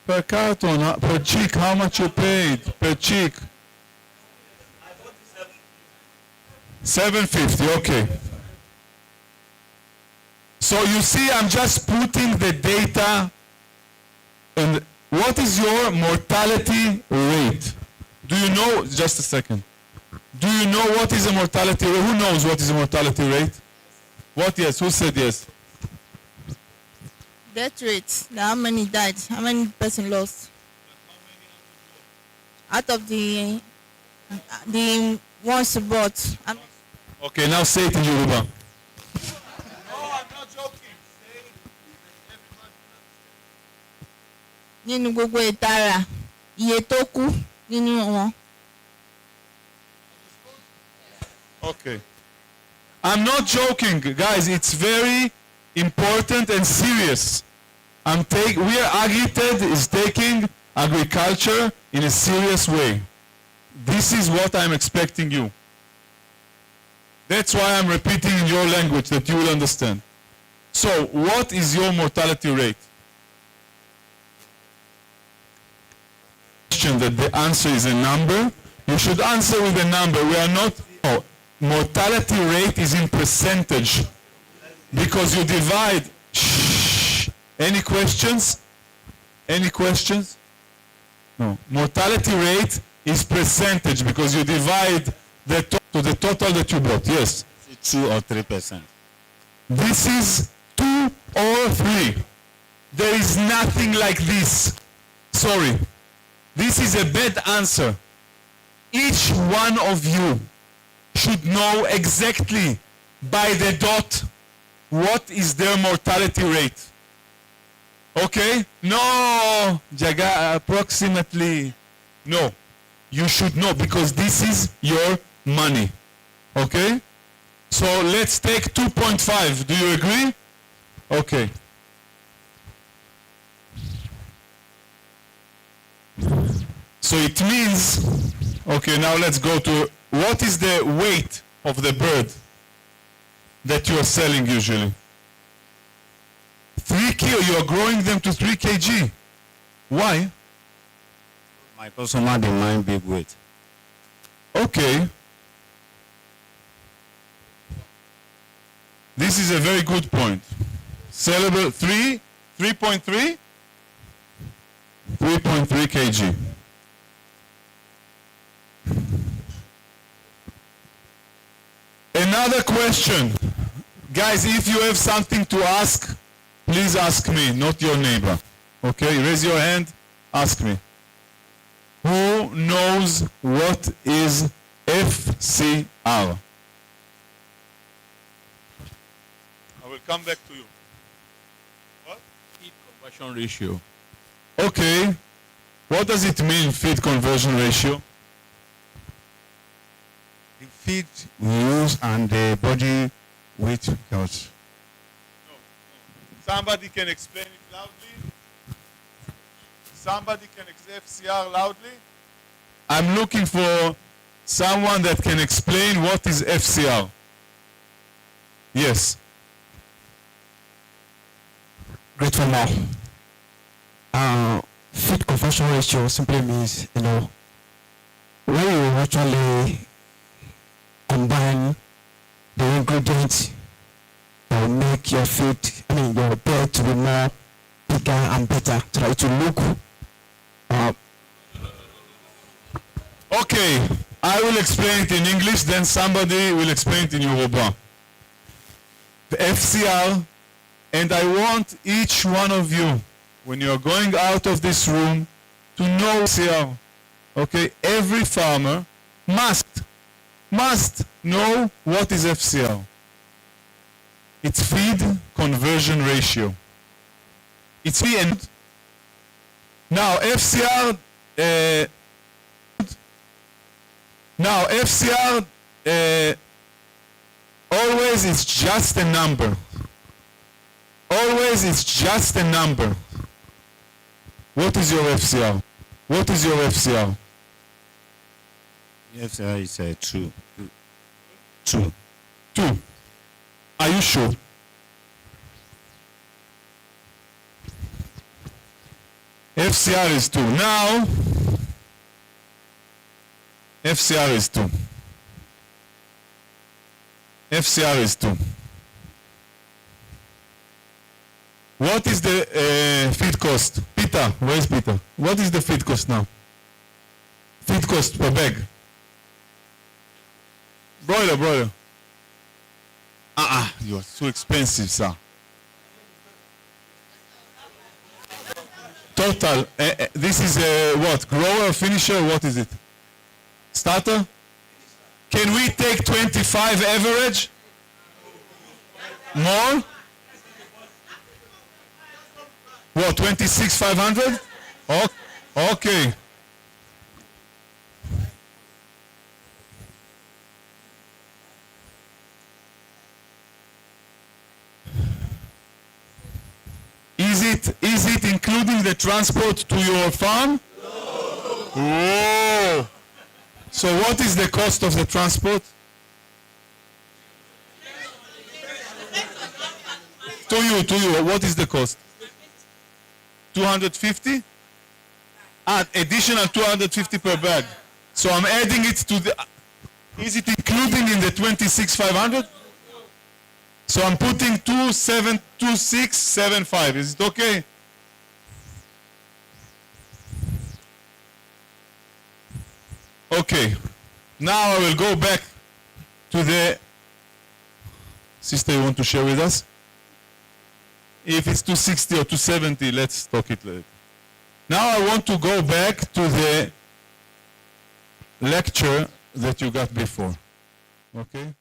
Per carton, per chick, how much you paid per chick? 750, okay. So you see, I'm just putting the data. And what is your mortality rate? Do you know, just a second. Do you know what is a mortality rate? Who knows what is a mortality rate? What, yes, who said yes? Death rate, how many died, how many person lost? Out of the ones bought. Okay, now say it in Yoruba. No, I'm not joking. Nínú gbogbo ìtara, iye tó kú nínú wọn. Okay. I'm not joking, guys. It's very important and serious. Agret is taking agriculture in a serious way. This is what I'm expecting you. That's why I'm repeating in your language that you will understand. So, what is your mortality rate? That the answer is a number. You should answer with a number. We are not. Oh, mortality rate is in percentage because you divide. Shh. Any questions? Any questions? No. Mortality rate is percentage because you divide to the total that you bought. Yes. 2 or 3%. This is 2 or 3. There is nothing like this. Sorry. This is a bad answer. Each one of you should know exactly by the dot what is their mortality rate. Okay? No, Jaga, approximately. No. You should know because this is your money. Okay? So let's take 2.5. Do you agree? Okay. So it means, okay, now let's go to what is the weight of the bird that you are selling usually? 3 kilo, you are growing them to 3 kg. Why? My customer demand big weight. Okay. This is a very good point. Sellable 3.3? 3.3 kg. Another question. Guys, if you have something to ask, please ask me, not your neighbor. Okay, raise your hand, ask me. Who knows what is FCR? I will come back to you. What? Feed conversion ratio. Okay. What does it mean, feed conversion ratio? The feed we use and the body weight counts. No. Somebody can explain it loudly? Somebody can explain FCR loudly? I'm looking for someone that can explain what is FCR. Yes. Great for now. Feed conversion ratio simply means, when you actually combine the ingredients that will make your feed, your bird to be more bigger and better, so that it will look. Okay, I will explain it in English, then somebody will explain it in Yoruba. The FCR And I want each one of you, when you're going out of this room, to know FCR. Okay? Every farmer must know what is FCR. It's feed conversion ratio. It's feed. Now FCR always is just a number. Always is just a number. What is your FCR? What is your FCR? Yes, it's true. True. 2. Are you sure? FCR is 2. Now, FCR is 2. FCR is 2. What is the feed cost? Peter, where is Peter? What is the feed cost now? Feed cost per bag. Broiler. You are so expensive, sir. Total, this is what? Grower, finisher, what is it? Starter? Can we take 25 average? More? What, 26,500? Okay. Is it including the transport to your farm? No. Oh. So what is the cost of the transport? To you, what is the cost? 250? Additional 250 per bag. So I'm adding it to the, is it including in the 26,500? So I'm putting 2675. Is it okay? Okay. Now I will go back to the sister. You want to share with us? If it's 260 or 270, let's talk it later. Now I want to go back to the lecture that you got before. Okay?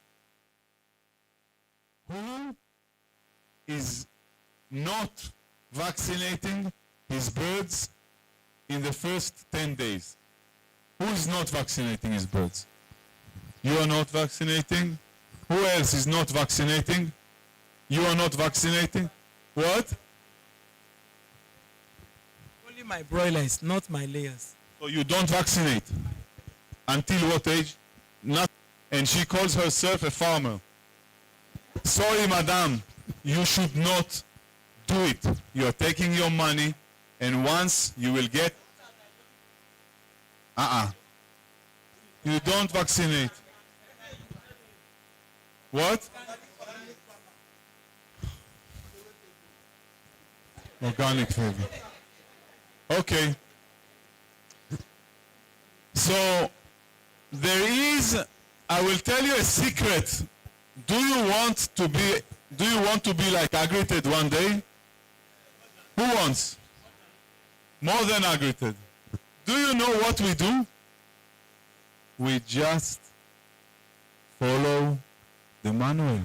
Who is not vaccinating his birds in the first 10 days? Who is not vaccinating his birds? You are not vaccinating. Who else is not vaccinating? You are not vaccinating. What? Only my broilers, not my layers. So you don't vaccinate. Until what age? Not. And she calls herself a farmer. Sorry, madam, you should not do it. You are taking your money, and once you will get... You don't vaccinate. What? Organic flavor. Okay. So, there is, I will tell you a secret. Do you want to be like Agret one day? Who wants? More than Agret. Do you know what we do? We just follow the manual.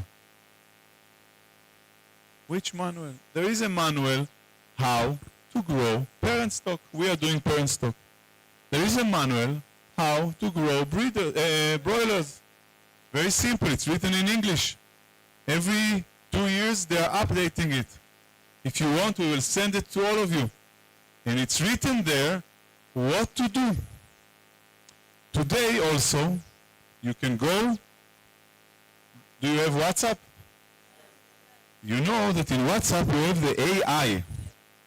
Which manual? There is a manual how to grow parent stock. We are doing parent stock. There is a manual how to grow broilers. Very simple. It's written in English. Every 2 years they are updating it. If you want, we will send it to all of you. And it's written there what to do. Today also, you can go. Do you have WhatsApp? You know that in WhatsApp we have the AI.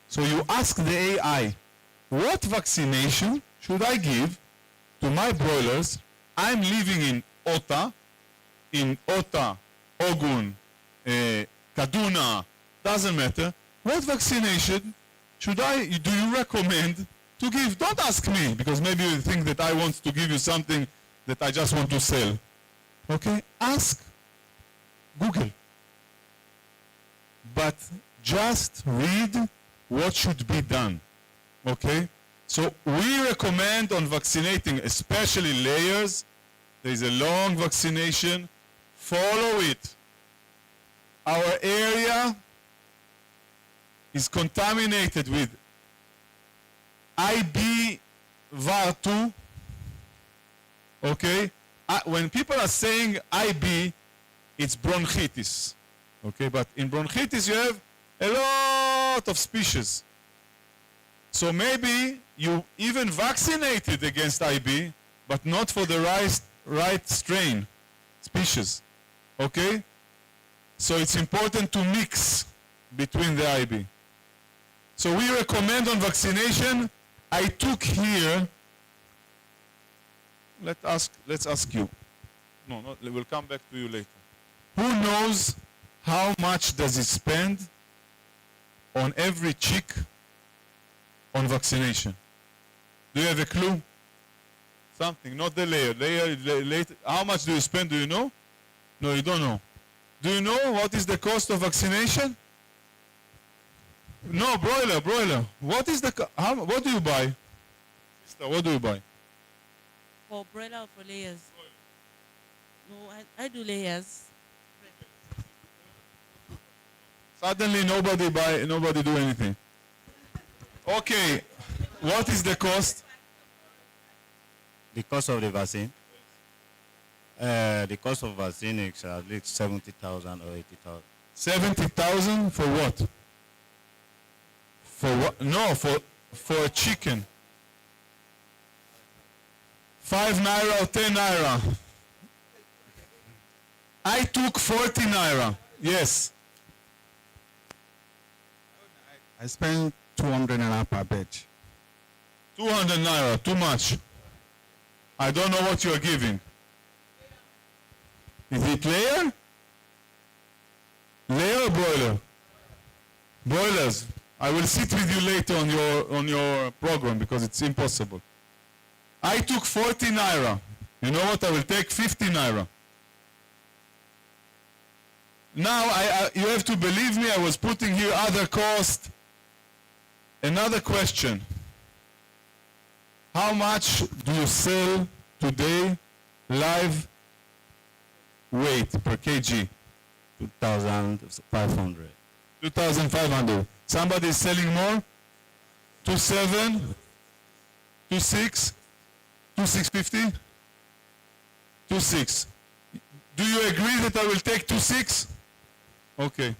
So you ask the AI, what vaccination should I give to my broilers? I'm living in Ota, Ogun, Kaduna, doesn't matter. What vaccination do you recommend to give? Don't ask me, because maybe you think that I want to give you something that I just want to sell. Okay? Ask Google. But Just read what should be done. Okay? So we recommend on vaccinating, especially layers. There is a long vaccination. Follow it. Our area is contaminated with IB VAR2. Okay? When people are saying IB, it's bronchitis. Okay? But in bronchitis you have a lot of species. So maybe you even vaccinated against IB, but not for the right strain, species. Okay? So it's important to mix between the IB. So we recommend on vaccination, I took here, let's ask you. No, we'll come back to you later. Who knows how much does it spend on every chick on vaccination? Do you have a clue? Something, not the layer. Layer, how much do you spend? Do you know? No, you don't know. Do you know what is the cost of vaccination? No, broiler. What is the what do you buy? Sister, what do you buy? For broiler or for layers? No, I do layers. Suddenly nobody do anything. Okay, what is the cost? The cost of the vaccine? The cost of vaccine is at least 70,000 or 80,000. 70,000 for what? For what? No, for a chicken. 5 naira or 10 naira. I took 40 naira. Yes. I spent 200 naira per batch. 200 naira, too much. I don't know what you are giving. Is it layer? Layer or broiler? Broilers. I will sit with you later on your program because it's impossible. I took 40 naira. You know what? I will take 50 naira. Now you have to believe me, I was putting here other cost. Another question. How much do you sell today live weight per kg? 2,500. 2,500. Somebody is selling more? 2,700? 2,600? 2,650? 2,600. Do you agree that I will take 2,600? Okay.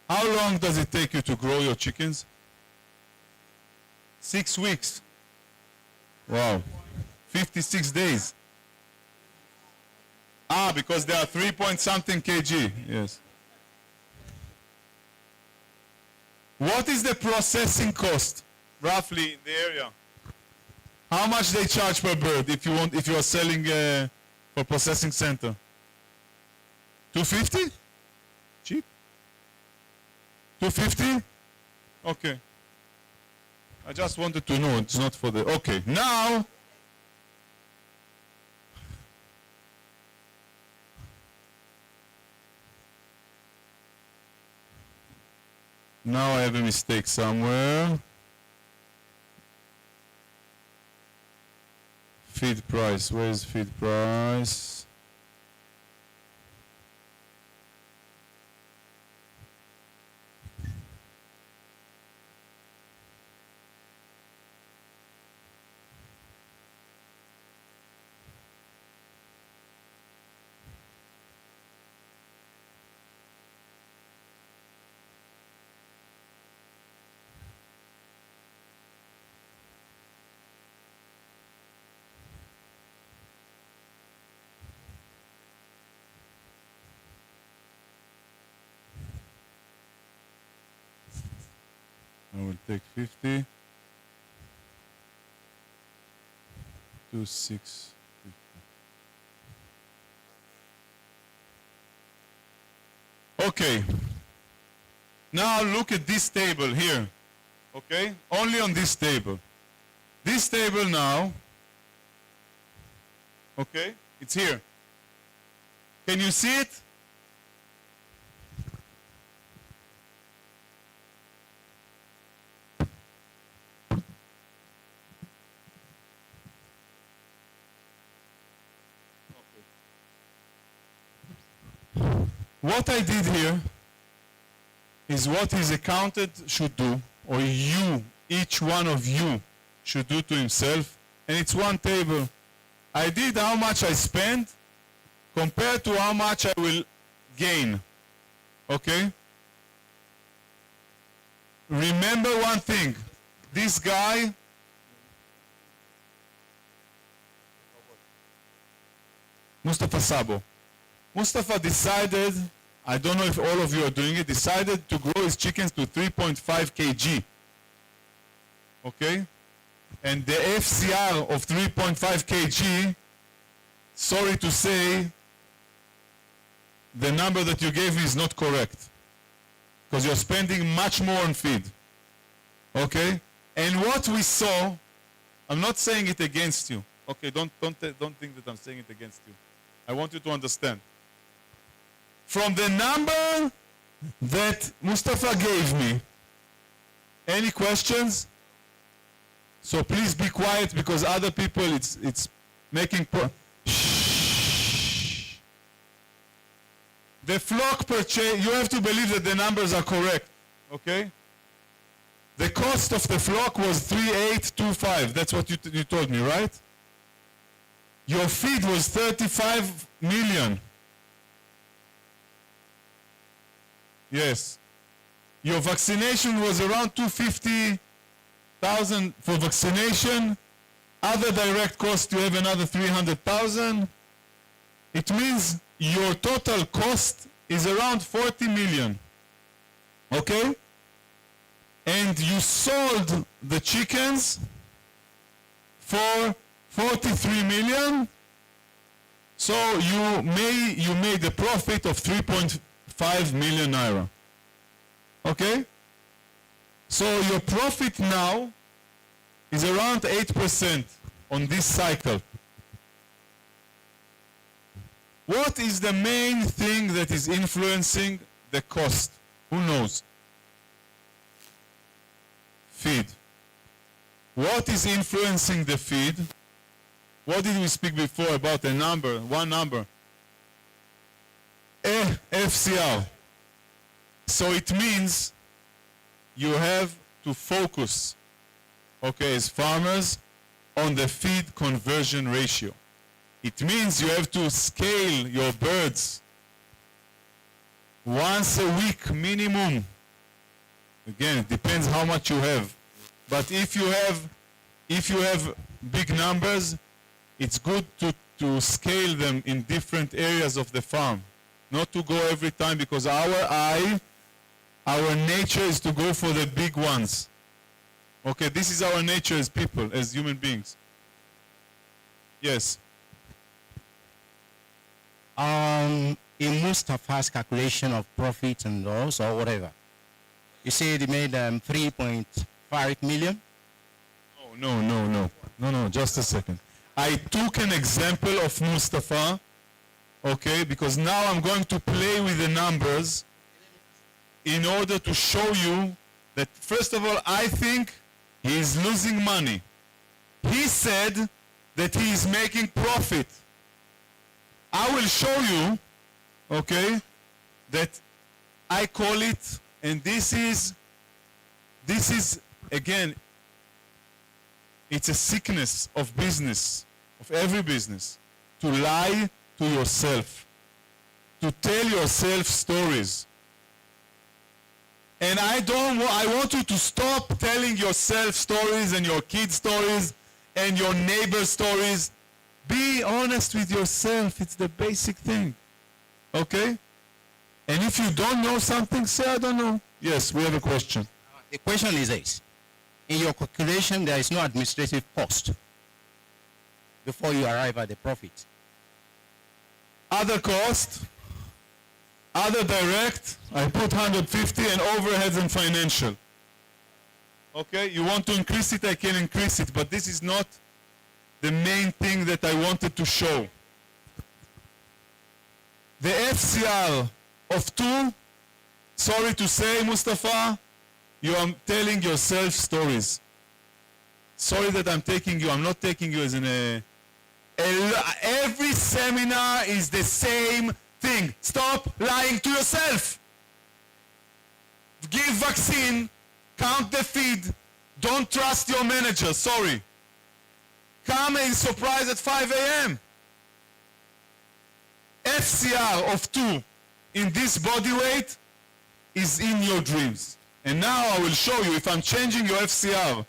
How long does it take you to grow your chickens? 6 weeks. Wow. 56 days. Because they are 3-point-something kg. Yes. What is the processing cost, roughly, in the area? How much they charge per bird if you are selling for processing center? 250? Cheap? 250? Okay. I just wanted to know, it's not for the... Okay, now... Now I have a mistake somewhere. Feed price, where is feed price? I will take 50 to 650. Okay. Now look at this table here. Okay? Only on this table. This table now, okay, it's here. Can you see it? What I did here is what his accountant should do, or you, each one of you, should do to himself, and it's one table. I did how much I spent compared to how much I will gain. Okay? Remember one thing. This guy Mustafa Sabo. Mustafa decided, I don't know if all of you are doing it, decided to grow his chickens to 3.5 kg. Okay? And the FCR of 3.5 kg, sorry to say, the number that you gave me is not correct. Because you're spending much more on feed. Okay? And what we saw, I'm not saying it against you. Okay, don't think that I'm saying it against you. I want you to understand. From the number that Mustafa gave me, any questions? So please be quiet because other people, it's making shh. The flock purchase, you have to believe that the numbers are correct, okay? The cost of the flock was 3,825. That's what you told me, right? Your feed was 35 million. Yes. Your vaccination was around 250,000 for vaccination. Other direct costs, you have another 300,000. It means your total cost is around 40 million. Okay? And you sold the chickens for 43 million. So you made a profit of 3.5 million naira. Okay? So your profit now is around 8% on this cycle. What is the main thing that is influencing the cost? Who knows? Feed. What is influencing the feed? What did we speak before about a number? One number. FCR. So it means you have to focus, okay, as farmers, on the feed conversion ratio. It means you have to scale your birds once a week minimum. Again, it depends how much you have. But if you have big numbers, it's good to scale them in different areas of the farm. Not to go every time, because our nature is to go for the big ones. Okay, this is our nature as people, as human beings. Yes. In Mustafa's calculation of profit and loss or whatever, you said he made 3.5 million? No, just a second. I took an example of Mustafa, okay, because now I'm going to play with the numbers in order to show you that, first of all, I think he is losing money. He said that he is making profit. I will show you, okay, that I call it, and this is again, it's a sickness of business, of every business, to lie to yourself, to tell yourself stories. And I want you to stop telling yourself stories and your kids' stories and your neighbor's stories. Be honest with yourself. It's the basic thing. Okay? And if you don't know something, say, I don't know. Yes, we have a question. The question is this. In your calculation, there is no administrative cost before you arrive at the profit. Other cost, other direct, I put 150, and overheads and financial. Okay, you want to increase it, I can increase it, but this is not the main thing that I wanted to show. The FCR of 2, sorry to say, Mustafa, you are telling yourself stories. Sorry that I'm not taking you as every seminar is the same thing. Stop lying to yourself. Give vaccine, count the feed, don't trust your manager, sorry. Come and surprise at 5 a.m. FCR of 2 in this body weight is in your dreams. And now I will show you if I'm changing your FCR.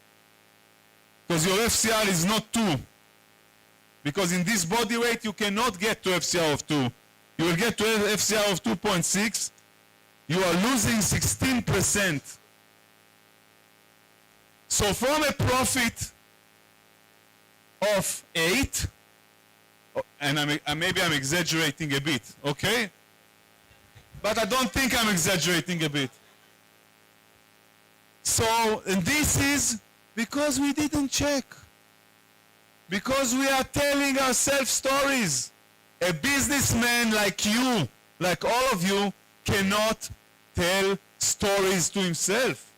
Because your FCR is not 2. Because in this body weight you cannot get to FCR of 2. You will get to FCR of 2.6. You are losing 16%. So from a profit of 8, and maybe I'm exaggerating a bit, okay? But I don't think I'm exaggerating a bit. So, and this is because we didn't check. Because we are telling ourselves stories. A businessman like you, like all of you, cannot tell stories to himself.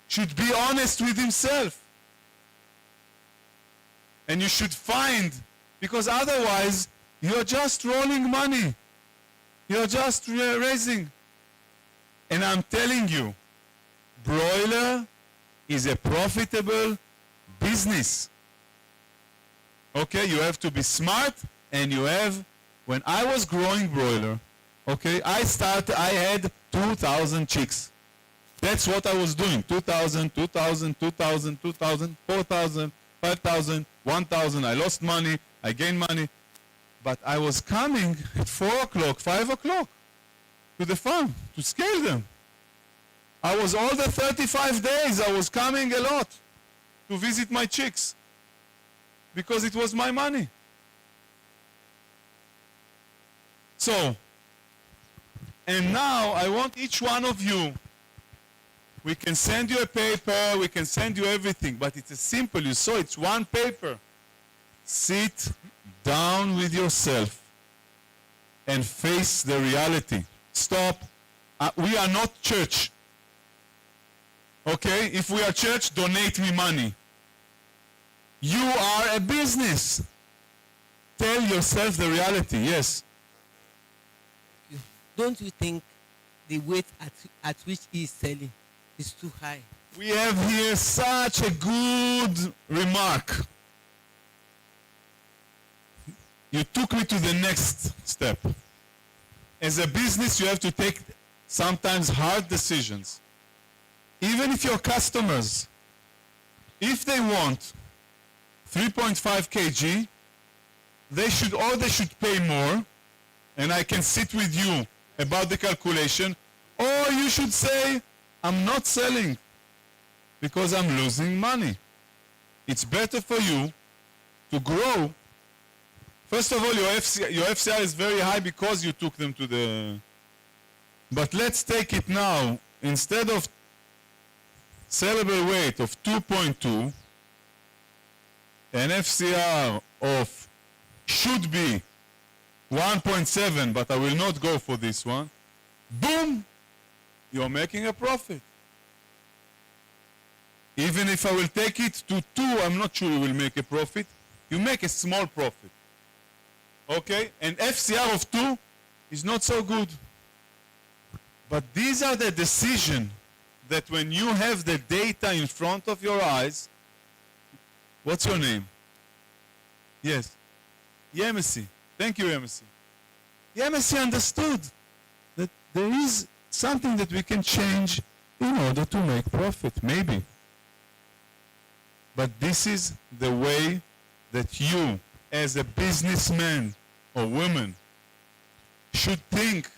Should be honest with himself. And you should find, because otherwise you're just rolling money. You're just raising. And I'm telling you, broiler is a profitable business. Okay, you have to be smart, and you have, when I was growing broiler, okay, I had 2,000 chicks. That's what I was doing. 2,000, 2,000, 2,000, 2,000, 4,000, 5,000, 1,000. I lost money, I gained money. But I was coming at 4 o'clock, 5 o'clock to the farm to scale them. I was all the 35 days, I was coming a lot to visit my chicks because it was my money. So, and now I want each one of you, we can send you a paper, we can send you everything, but it's a simple, you saw it's one paper. Sit down with yourself and face the reality. Stop. We are not church. Okay? If we are church, donate me money. You are a business. Tell yourself the reality. Yes. Don't you think the weight at which he is selling is too high? We have here such a good remark. You took me to the next step. As a business, you have to take sometimes hard decisions. Even if your customers, if they want 3.5 kg, they should pay more, and I can sit with you about the calculation, or you should say, I'm not selling because I'm losing money. It's better for you to grow. First of all, your FCR is very high because you took them to the... But let's take it now. Instead of sellable weight of 2.2, an FCR of should be 1.7, but I will not go for this one. Boom! You're making a profit. Even if I will take it to 2, I'm not sure you will make a profit. You make a small profit. Okay? And FCR of 2 is not so good. But these are the decisions that when you have the data in front of your eyes, what's your name? Yes. Yemesi. Thank you, Yemesi. Yemesi understood that there is something that we can change in order to make profit, maybe. But this is the way that you, as a businessman or woman, should think.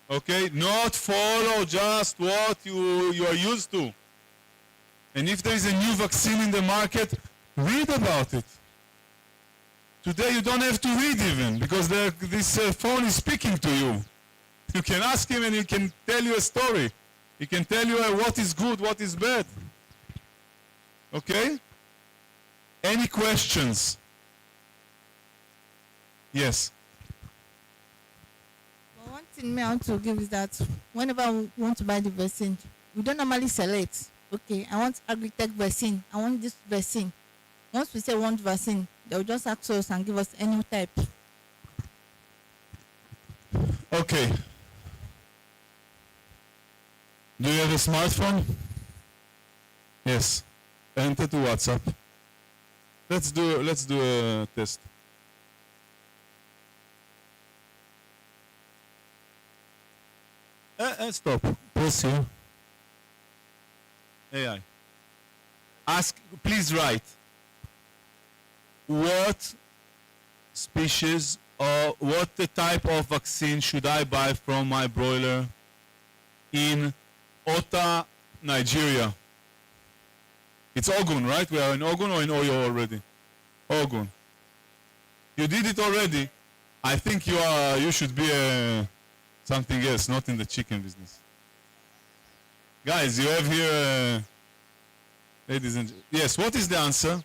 Okay? Not follow just what you are used to. And if there is a new vaccine in the market, read about it. Today you don't have to read even, because this phone is speaking to you. You can ask him and he can tell you a story. He can tell you what is good, what is bad. Okay? Any questions? Yes. But one thing I want to give is that whenever we want to buy the vaccine, we don't normally select. Okay, I want Agret vaccine. I want this vaccine. Once we say we want vaccine, they will just ask us and give us any type. Okay. Do you have a smartphone? Yes. Enter to WhatsApp. Let's do a test. Stop. Press here. AI. Ask, please write. What species or what the type of vaccine should I buy from my broiler in Ota, Nigeria? It's Ogun, right? We are in Ogun or in Oyo already? Ogun. You did it already. I think you should be something else, not in the chicken business. Guys, you have here, ladies and yes. What is the answer?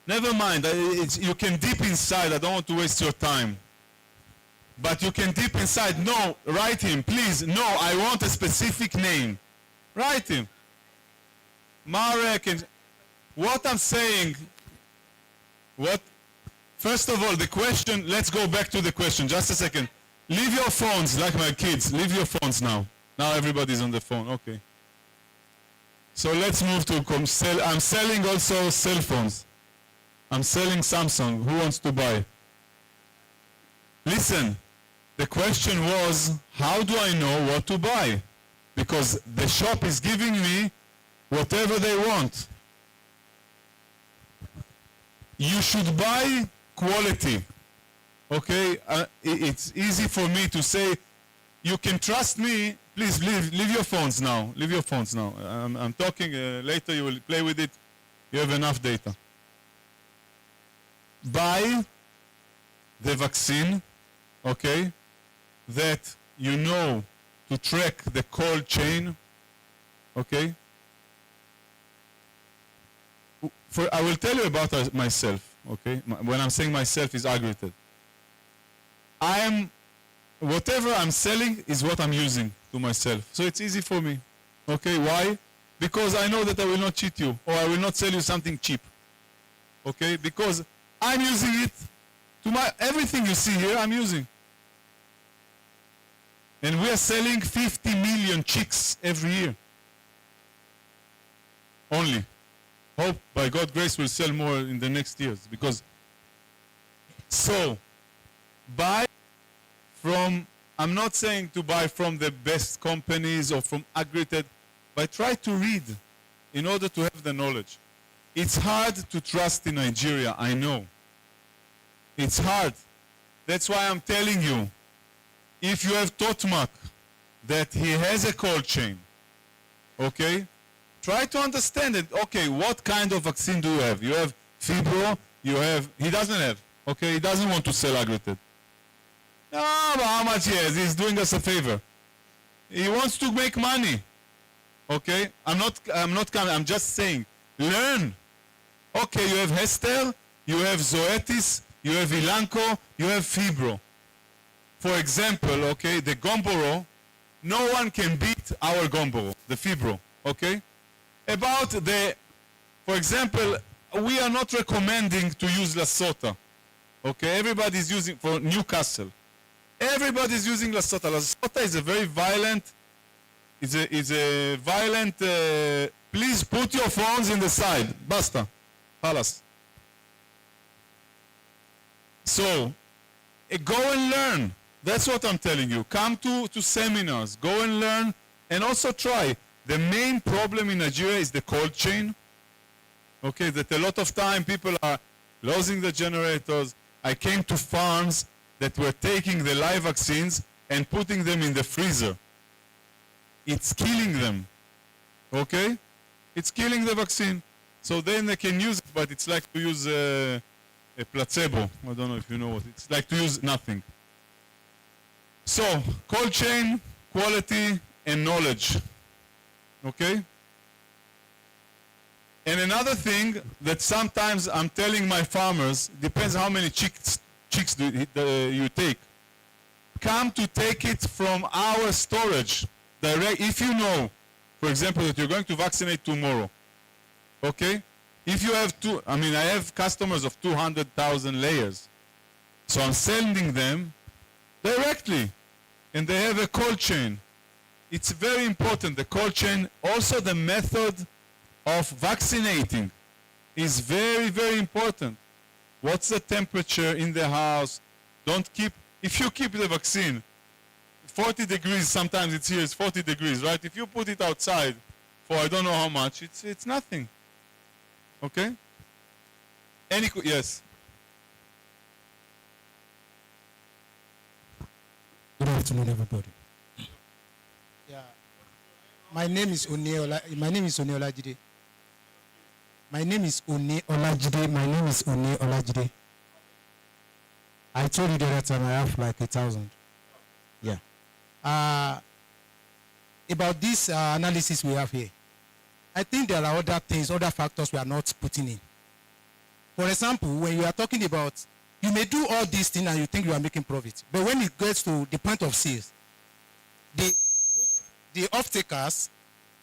Never mind. You can dip inside. I don't want to waste your time. But you can dip inside. No, write him, please. No, I want a specific name. Write him. Marek and what I'm saying. What? First of all, the question. Let's go back to the question. Just a second. Leave your phones, like my kids. Leave your phones now. Now everybody's on the phone. Okay. So let's move to I'm selling also cell phones. I'm selling Samsung. Who wants to buy? Listen, the question was, how do I know what to buy? Because the shop is giving me whatever they want. You should buy quality. Okay? It's easy for me to say, you can trust me. Please leave your phones now. Leave your phones now. I'm talking. Later you will play with it. You have enough data. Buy the vaccine, okay, that you know to track the cold chain, okay. I will tell you about myself, okay. When I'm saying myself is Agret. Whatever I'm selling is what I'm using to myself. So it's easy for me, okay. Why? Because I know that I will not cheat you or I will not sell you something cheap, okay, because I'm using it to everything you see here, I'm using. And we are selling 50 million chicks every year. Only. Hope by God's grace we'll sell more in the next years. Because, so, buy from, I'm not saying to buy from the best companies or from Agret, but try to read in order to have the knowledge. It's hard to trust in Nigeria, I know. It's hard. That's why I'm telling you, if you have Totmak, that he has a cold chain, okay? Try to understand it. Okay, what kind of vaccine do you have? You have Fibro, he doesn't have, okay? He doesn't want to sell Agret. No, but how much he has? He's doing us a favor. He wants to make money, okay? I'm not coming, I'm just saying, learn. Okay, you have Hester, you have Zoetis, you have Ilanco, you have Fibro. For example, okay, the Gomboro, no one can beat our Gomboro, the Fibro, okay? For example, we are not recommending to use Lasota, okay? Everybody's using, for Newcastle, everybody's using Lasota. Lasota is a very violent, please put your phones in the side, basta, halas. So, go and learn. That's what I'm telling you. Come to seminars, go and learn, and also try. The main problem in Nigeria is the cold chain. Okay, that a lot of time people are losing the generators, I came to farms that were taking the live vaccines and putting them in the freezer. It's killing them. Okay? It's killing the vaccine. So then they can use it, but it's like to use a placebo. I don't know if you know what it's like to use nothing. So, cold chain, quality, and knowledge. Okay? And another thing that sometimes I'm telling my farmers, depends how many chicks you take. Come to take it from our storage. Direct, if you know, for example, that you're going to vaccinate tomorrow, okay? If you have I have customers of 200,000 layers. So I'm sending them directly. And they have a cold chain. It's very important, the cold chain. Also the method of vaccinating is very, very important. What's the temperature in the house? If you keep the vaccine, 40 degrees, sometimes it's here, it's 40 degrees, right? If you put it outside for I don't know how much, it's nothing. Okay? Yes? Good afternoon, everybody. Yeah. My name is One Olajide. My name is One Olajide. I told you the other time I have like 1,000. Yeah. About this analysis we have here, I think there are other things, other factors we are not putting in. For example, when you are talking about, you may do all these things and you think you are making profit, but when it gets to the point of sales, the off-takers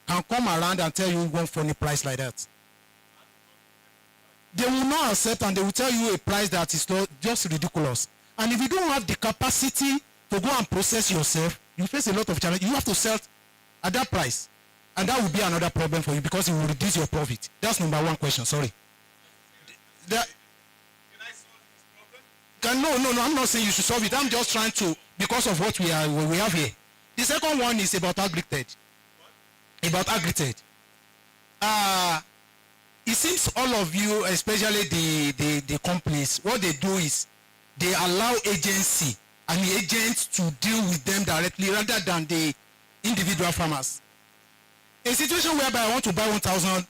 can come around and tell you one funny price like that. They will not accept and they will tell you a price that is just ridiculous. And if you don't have the capacity to go and process yourself, you face a lot of challenge. You have to sell at that price. And that will be another problem for you because it will reduce your profit. That's number one question, sorry. Can I solve this problem? No, I'm not saying you should solve it. I'm just trying to, because of what we have here. The second one is about Agret. About Agret. It seems all of you, especially the companies, what they do is they allow agency and the agents to deal with them directly rather than the individual farmers. A situation whereby I want to buy 1,000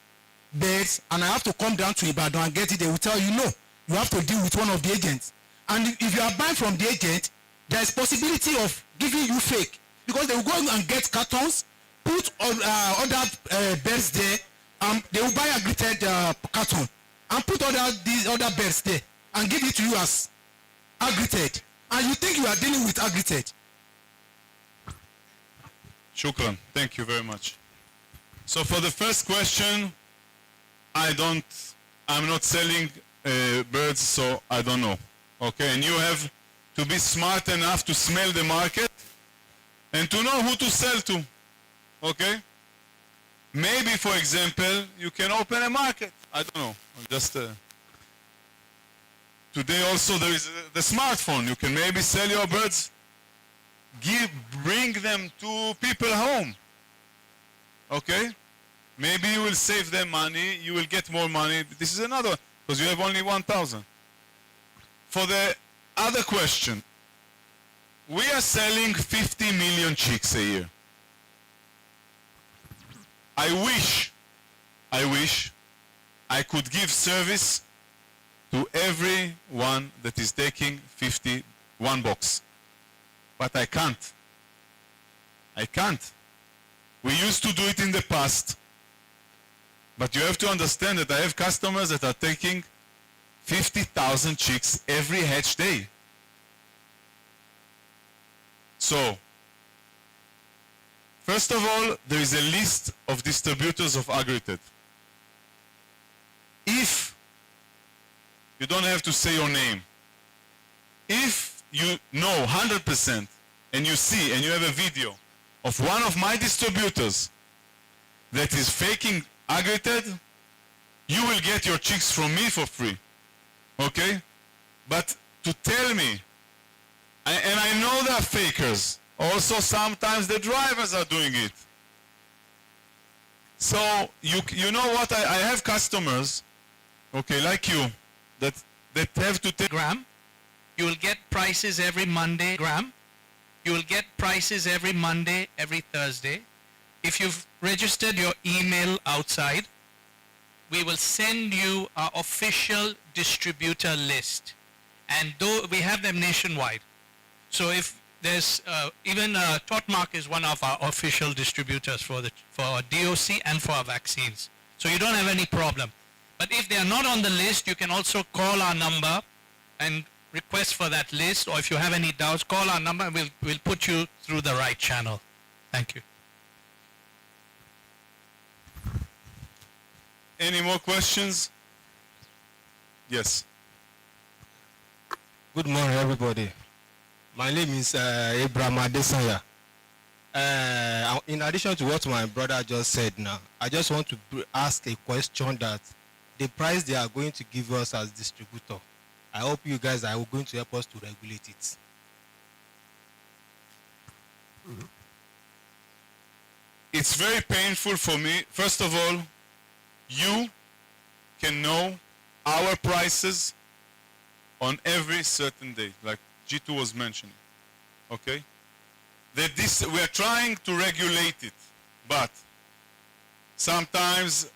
beds and I have to come down to Ibadan and get it, they will tell you no, you have to deal with one of the agents. And if you are buying from the agent, there is possibility of giving you fake because they will go and get cartons, put other beds there. They will buy Agret carton and put these other beds there and give it to you as Agret. And you think you are dealing with Agret. Shukran. Thank you very much. So for the first question, I'm not selling birds, so I don't know. Okay, and you have to be smart enough to smell the market and to know who to sell to. Okay? Maybe, for example, you can open a market. I don't know. Today also there is the smartphone. You can maybe sell your birds, bring them to people home. Okay? Maybe you will save them money, you will get more money. This is another one, because you have only 1,000. For the other question, we are selling 50 million chicks a year. I wish I could give service to everyone that is taking one box. But I can't. We used to do it in the past. But you have to understand that I have customers that are taking 50,000 chicks every hatch day. So, first of all, there is a list of distributors of Agret. If you don't have to say your name, if you know 100% and you see and you have a video of one of my distributors that is faking Agret, you will get your chicks from me for free. Okay? But to tell me, and I know there are fakers, also sometimes the drivers are doing it. So you know what, I have customers, okay, like you, that have to take gram You will get prices every Monday, Graham. You will get prices every Monday, every Thursday. If you've registered your email outside, we will send you our official distributor list. And though we have them nationwide. So if there's even Totmark is one of our official distributors for DOC and for our vaccines. So you don't have any problem. But if they are not on the list, you can also call our number and request for that list, or if you have any doubts, call our number and we'll put you through the right channel. Thank you. Any more questions? Yes. Good morning, everybody. My name is Abraham Adesanya. In addition to what my brother just said now, I just want to ask a question that the price they are going to give us as distributor, I hope you guys are going to help us to regulate it. It's very painful for me. First of all, you can know our prices on every certain day, like G2 was mentioning. Okay? We are trying to regulate it, but sometimes,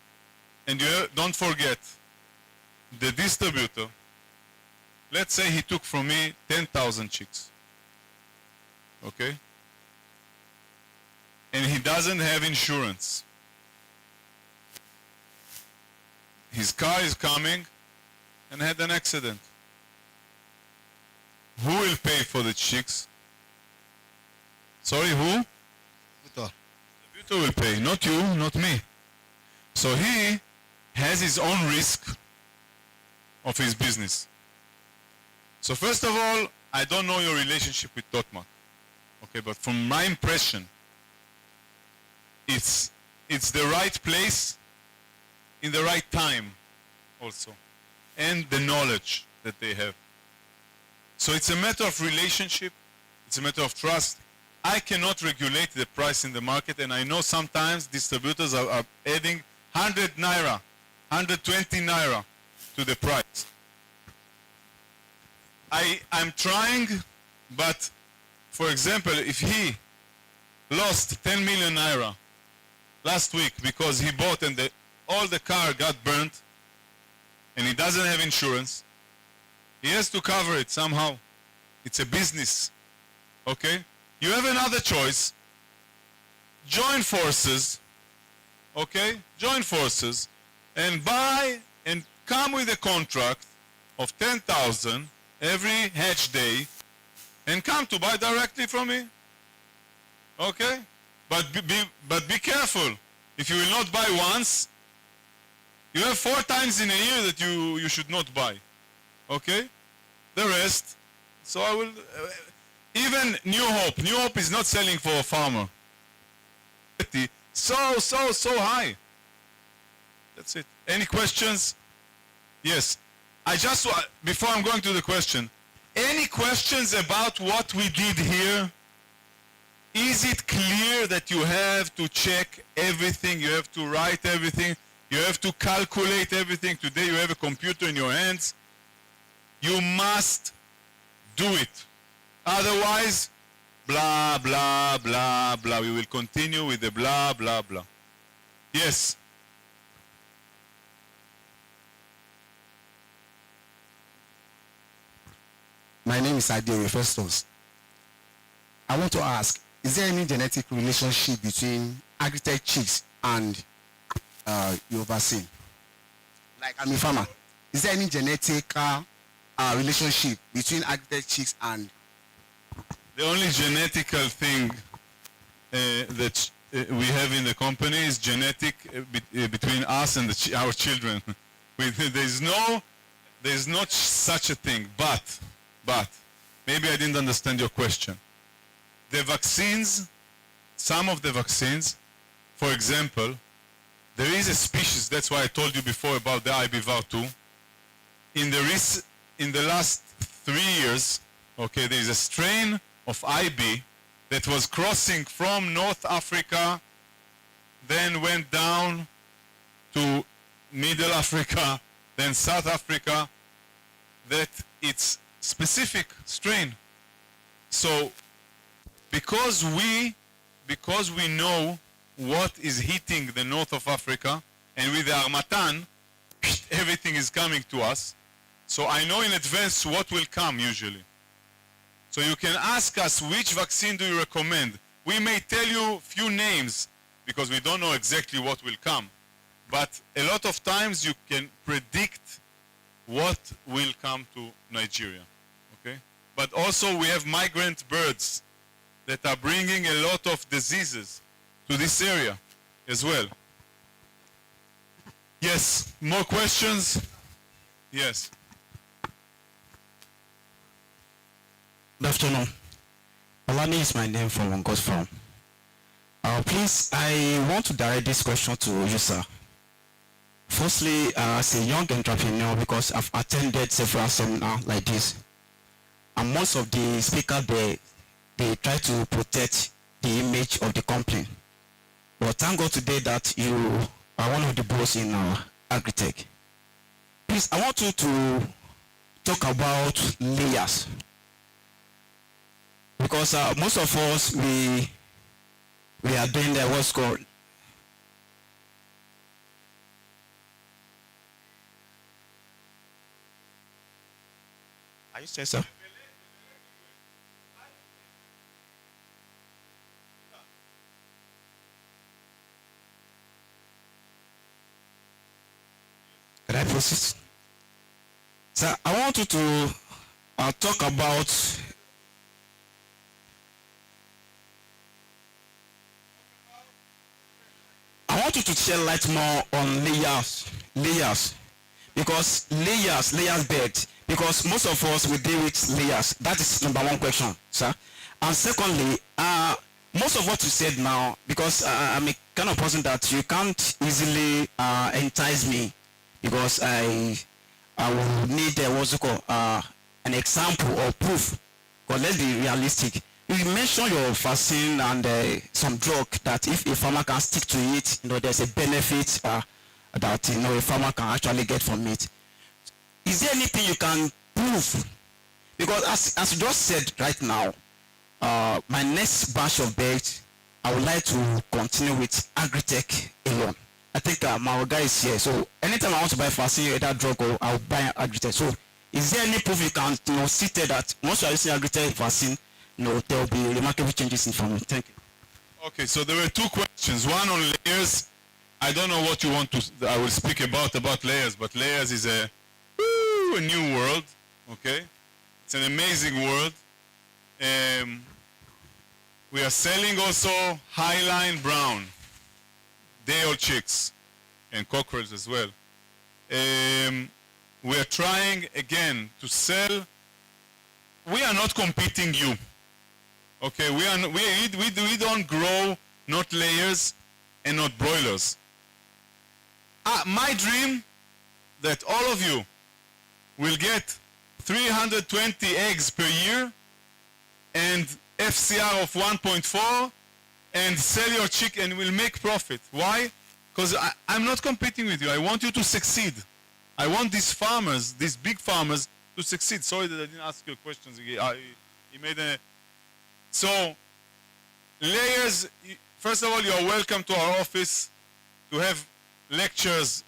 and don't forget, the distributor, let's say he took from me 10,000 chicks. Okay? And he doesn't have insurance. His car is coming and had an accident. Who will pay for the chicks? Sorry, who? The distributor will pay, not you, not me. So he has his own risk of his business. So first of all, I don't know your relationship with Totmark. Okay, but from my impression, it's the right place in the right time also, and the knowledge that they have. So it's a matter of relationship, it's a matter of trust. I cannot regulate the price in the market, and I know sometimes distributors are adding 100 naira, 120 naira to the price. I'm trying, but for example, if he lost 10 million naira last week because he bought and all the car got burnt and he doesn't have insurance, he has to cover it somehow. It's a business. Okay? You have another choice. Join forces. Okay? Join forces and buy and come with a contract of 10,000 every hatch day and come to buy directly from me. Okay? But be careful. If you will not buy once, you have 4 times in a year that you should not buy. Okay? The rest, so I will, even New Hope is not selling for a farmer. So high. That's it. Any questions? Yes. Before I'm going to the question, any questions about what we did here? Is it clear that you have to check everything, you have to write everything, you have to calculate everything? Today you have a computer in your hands. You must do it. Otherwise, blah, blah, blah, blah. We will continue with the blah, blah, blah. Yes. My name is Adiri Festus. I want to ask, is there any genetic relationship between Agret chicks and your vaccine? Like, I'm a farmer. Is there any genetic relationship between Agret chicks and... The only genetical thing that we have in the company is genetic between us and our children. There's not such a thing, but maybe I didn't understand your question. The vaccines, some of the vaccines, for example, there is a species, that's why I told you before about the IBVAR2. In the last 3 years, okay, there is a strain of IB that was crossing from North Africa, then went down to Middle Africa, then South Africa, that it's specific strain. So because we know what is hitting the north of Africa, and with the Harmattan, everything is coming to us. So I know in advance what will come usually. So you can ask us, which vaccine do you recommend? We may tell you few names because we don't know exactly what will come. But a lot of times you can predict what will come to Nigeria. Okay? But also we have migrant birds that are bringing a lot of diseases to this area as well. Yes, more questions? Yes. Good afternoon. Olani is my name from Wongos Farm. Please, I want to direct this question to you, sir. Firstly, as a young entrepreneur, because I've attended several seminars like this, and most of the speakers, they try to protect the image of the company. But thank God today that you are one of the boss in Agritech. Please, I want you to talk about layers. Because most of us, we are doing the what's called Are you saying so? Can I proceed? Sir, I want you to talk about I want you to shed light more on layers, because layers bed, because most of us will deal with layers. That is number one question, sir. And secondly, most of what you said now, because I'm a kind of person that you can't easily entice me, because I will need what's it called, an example or proof. But let's be realistic. You mentioned your vaccine and some drug that if a farmer can stick to it, there's a benefit that a farmer can actually get from it. Is there anything you can prove? Because as you just said right now, my next batch of birds, I would like to continue with Agritech alone. I think my guy is here, so anytime I want to buy vaccine, either drug or I'll buy Agritech. So is there any proof you can state that once you are using Agritech vaccine, there will be remarkable changes in farming? Thank you. Okay, so there were two questions. One on layers. I don't know what you want to. I will speak about layers, but layers is a new world. Okay, it's an amazing world. We are selling also Highline Brown, day-old chicks, and cockerels as well. We are trying again to sell. We are not competing you. Okay, we don't grow not layers and not broilers. My dream that all of you will get 320 eggs per year and FCR of 1.4 and sell your chicken and will make profit. Why? Because I'm not competing with you. I want you to succeed. I want these farmers, these big farmers, to succeed. Sorry that I didn't ask you questions. So, layers, first of all, you are welcome to our office to have lectures.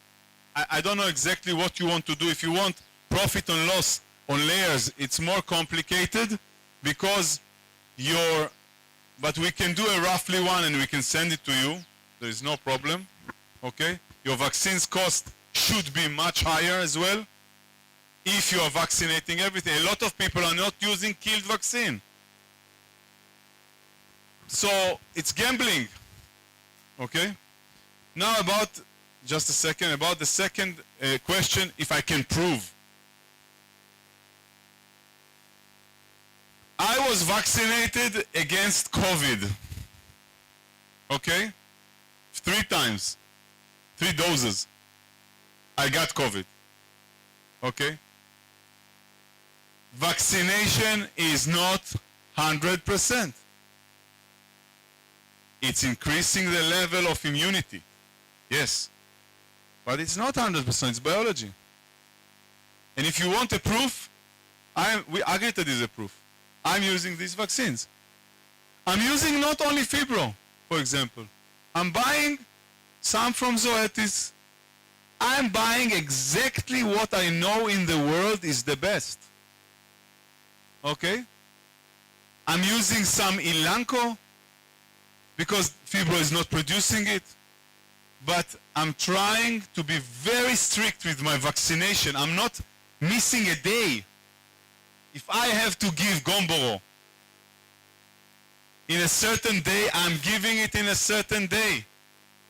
I don't know exactly what you want to do. If you want profit and loss on layers, it's more complicated because but we can do a roughly one and we can send it to you. There is no problem. Okay? Your vaccines cost should be much higher as well if you are vaccinating everything. A lot of people are not using killed vaccine. So it's gambling. Okay? Now just a second, about the second question, if I can prove. I was vaccinated against COVID. Okay? 3 times. 3 doses. I got COVID. Okay? Vaccination is not 100%. It's increasing the level of immunity. Yes. But it's not 100%, it's biology. And if you want a proof, Agret is a proof. I'm using these vaccines. I'm using not only Fibro, for example. I'm buying some from Zoetis. I'm buying exactly what I know in the world is the best. Okay? I'm using some Elanco because Fibro is not producing it. But I'm trying to be very strict with my vaccination. I'm not missing a day. If I have to give Gomboro in a certain day, I'm giving it in a certain day.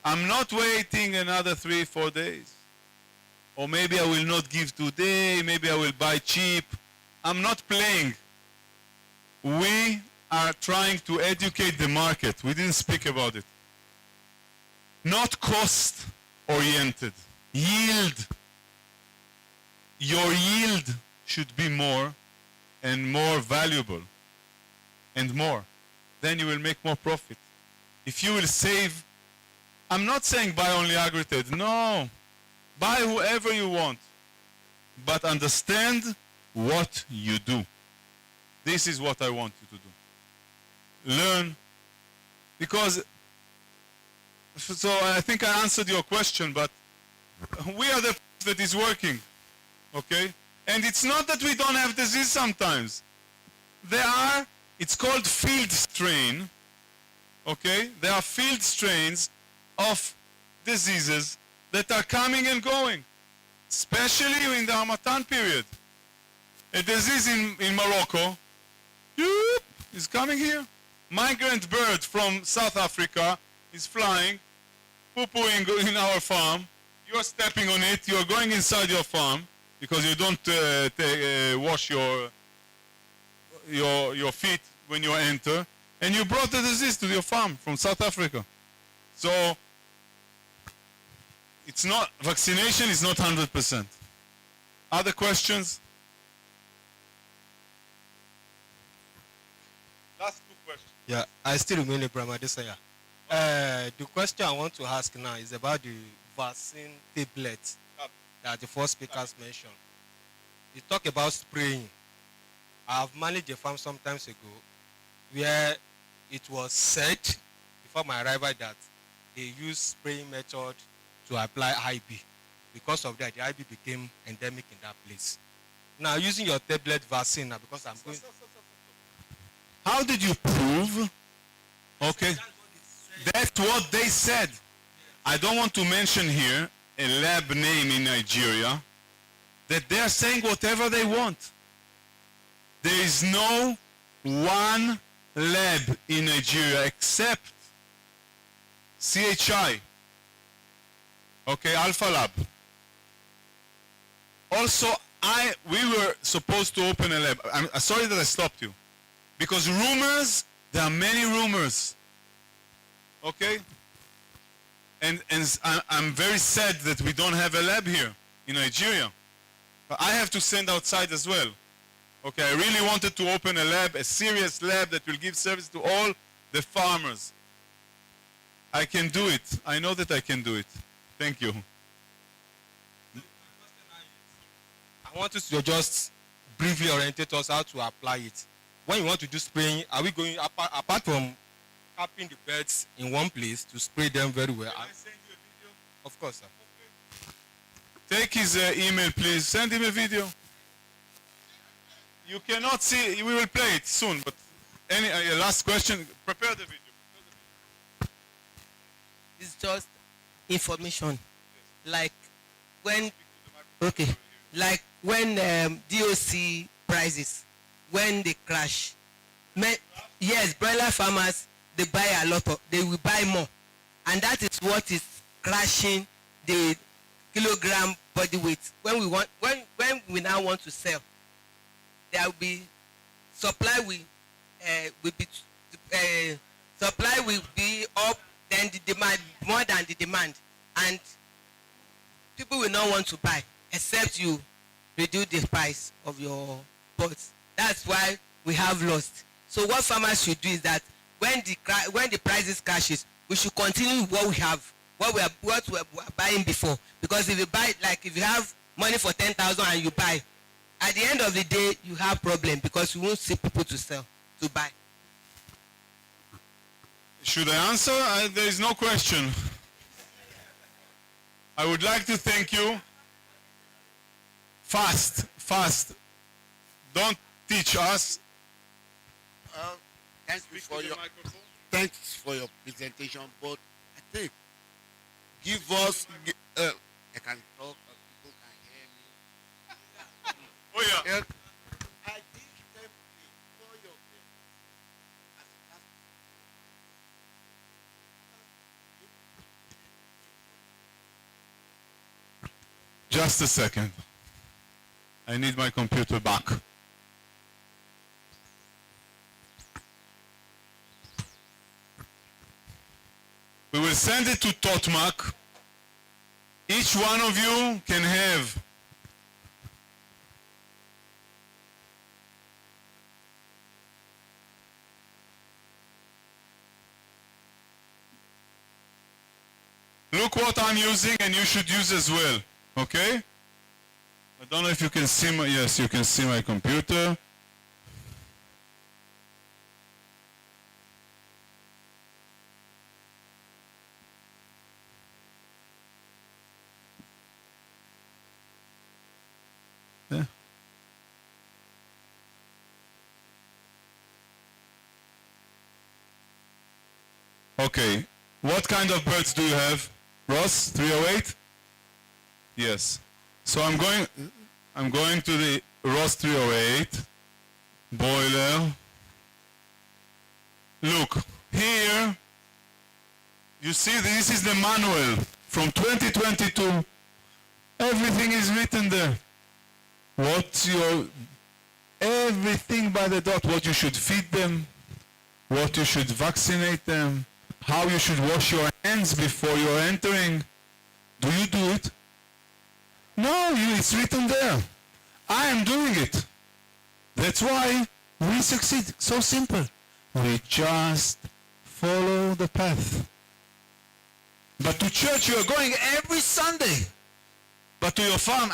I'm not waiting another 3-4 days. Or maybe I will not give today, maybe I will buy cheap. I'm not playing. We are trying to educate the market. We didn't speak about it. Not cost oriented. Yield. Your yield should be more and more valuable and more. Then you will make more profit. If you will save, I'm not saying buy only Agret. No. Buy whoever you want. But understand what you do. This is what I want you to do. Learn. Because, so I think I answered your question, but we are the that is working. Okay? And it's not that we don't have disease sometimes. There are, it's called field strain. Okay? There are field strains of diseases that are coming and going, especially in the Hamatan period. A disease in Morocco is coming here. Migrant bird from South Africa is flying, poo-pooing in our farm. You're stepping on it. You're going inside your farm because you don't wash your feet when you enter, and you brought the disease to your farm from South Africa. So it's not, vaccination is not 100%. Other questions? Last two questions. Yeah, I still remain Abraham Adesanya. The question I want to ask now is about the vaccine tablet that the first speakers mentioned. You talk about spraying. I have managed a farm some times ago where it was said before my arrival that they use spraying method to apply IB. Because of that, the IB became endemic in that place. Now, using your tablet vaccine now, because I'm going... How did you prove? Okay. That's what they said. I don't want to mention here a lab name in Nigeria that they are saying whatever they want. There is no one lab in Nigeria except CHI. Okay, Alpha Lab. Also, we were supposed to open a lab. I'm sorry that I stopped you. Because rumors, there are many rumors. Okay? And I'm very sad that we don't have a lab here in Nigeria. But I have to send outside as well. Okay, I really wanted to open a lab, a serious lab that will give service to all the farmers. I can do it. I know that I can do it. Thank you. I want you to just briefly orientate us how to apply it. When you want to do spraying, are we going, apart from capping the birds in one place to spray them very well? Can I send you a video? Of course, sir. Okay. Take his email, please. Send him a video. You cannot see, we will play it soon, but any last question? Prepare the video. It's just information. Like when, okay, like when DOC prices, when they crash, yes, broiler farmers, they buy a lot of, they will buy more. And that is what is crashing the kilogram body weight. When we now want to sell, there will be supply supply will be up, then the demand more than the demand, and people will not want to buy except you reduce the price of your pots. That's why we have lost. So what farmers should do is that when the prices crashes, we should continue what we have, what we were buying before. Because if you buy, like if you have money for 10,000 and you buy, At the end of the day, you have problem because you won't see people to sell, to buy. Should I answer? There is no question. I would like to thank you. Fast. Don't teach us. Thanks for your presentation, but I think give us. I can talk, people can hear me. Oh yeah. I think for your Just a second. I need my computer back. We will send it to Totmac. Each one of you can have look what I'm using and you should use as well. Okay? I don't know if you can see my, yes, you can see my computer. Yeah. Okay. What kind of birds do you have? Ross, 308? Yes. So I'm going to the Ross 308 boiler. Look, here you see this is the manual from 2022. Everything is written there. Everything by the dot, what you should feed them, what you should vaccinate them, how you should wash your hands before you're entering. Do you do it? No, it's written there. I am doing it. That's why we succeed. So simple. We just follow the path. But to church you are going every Sunday. But to your farm,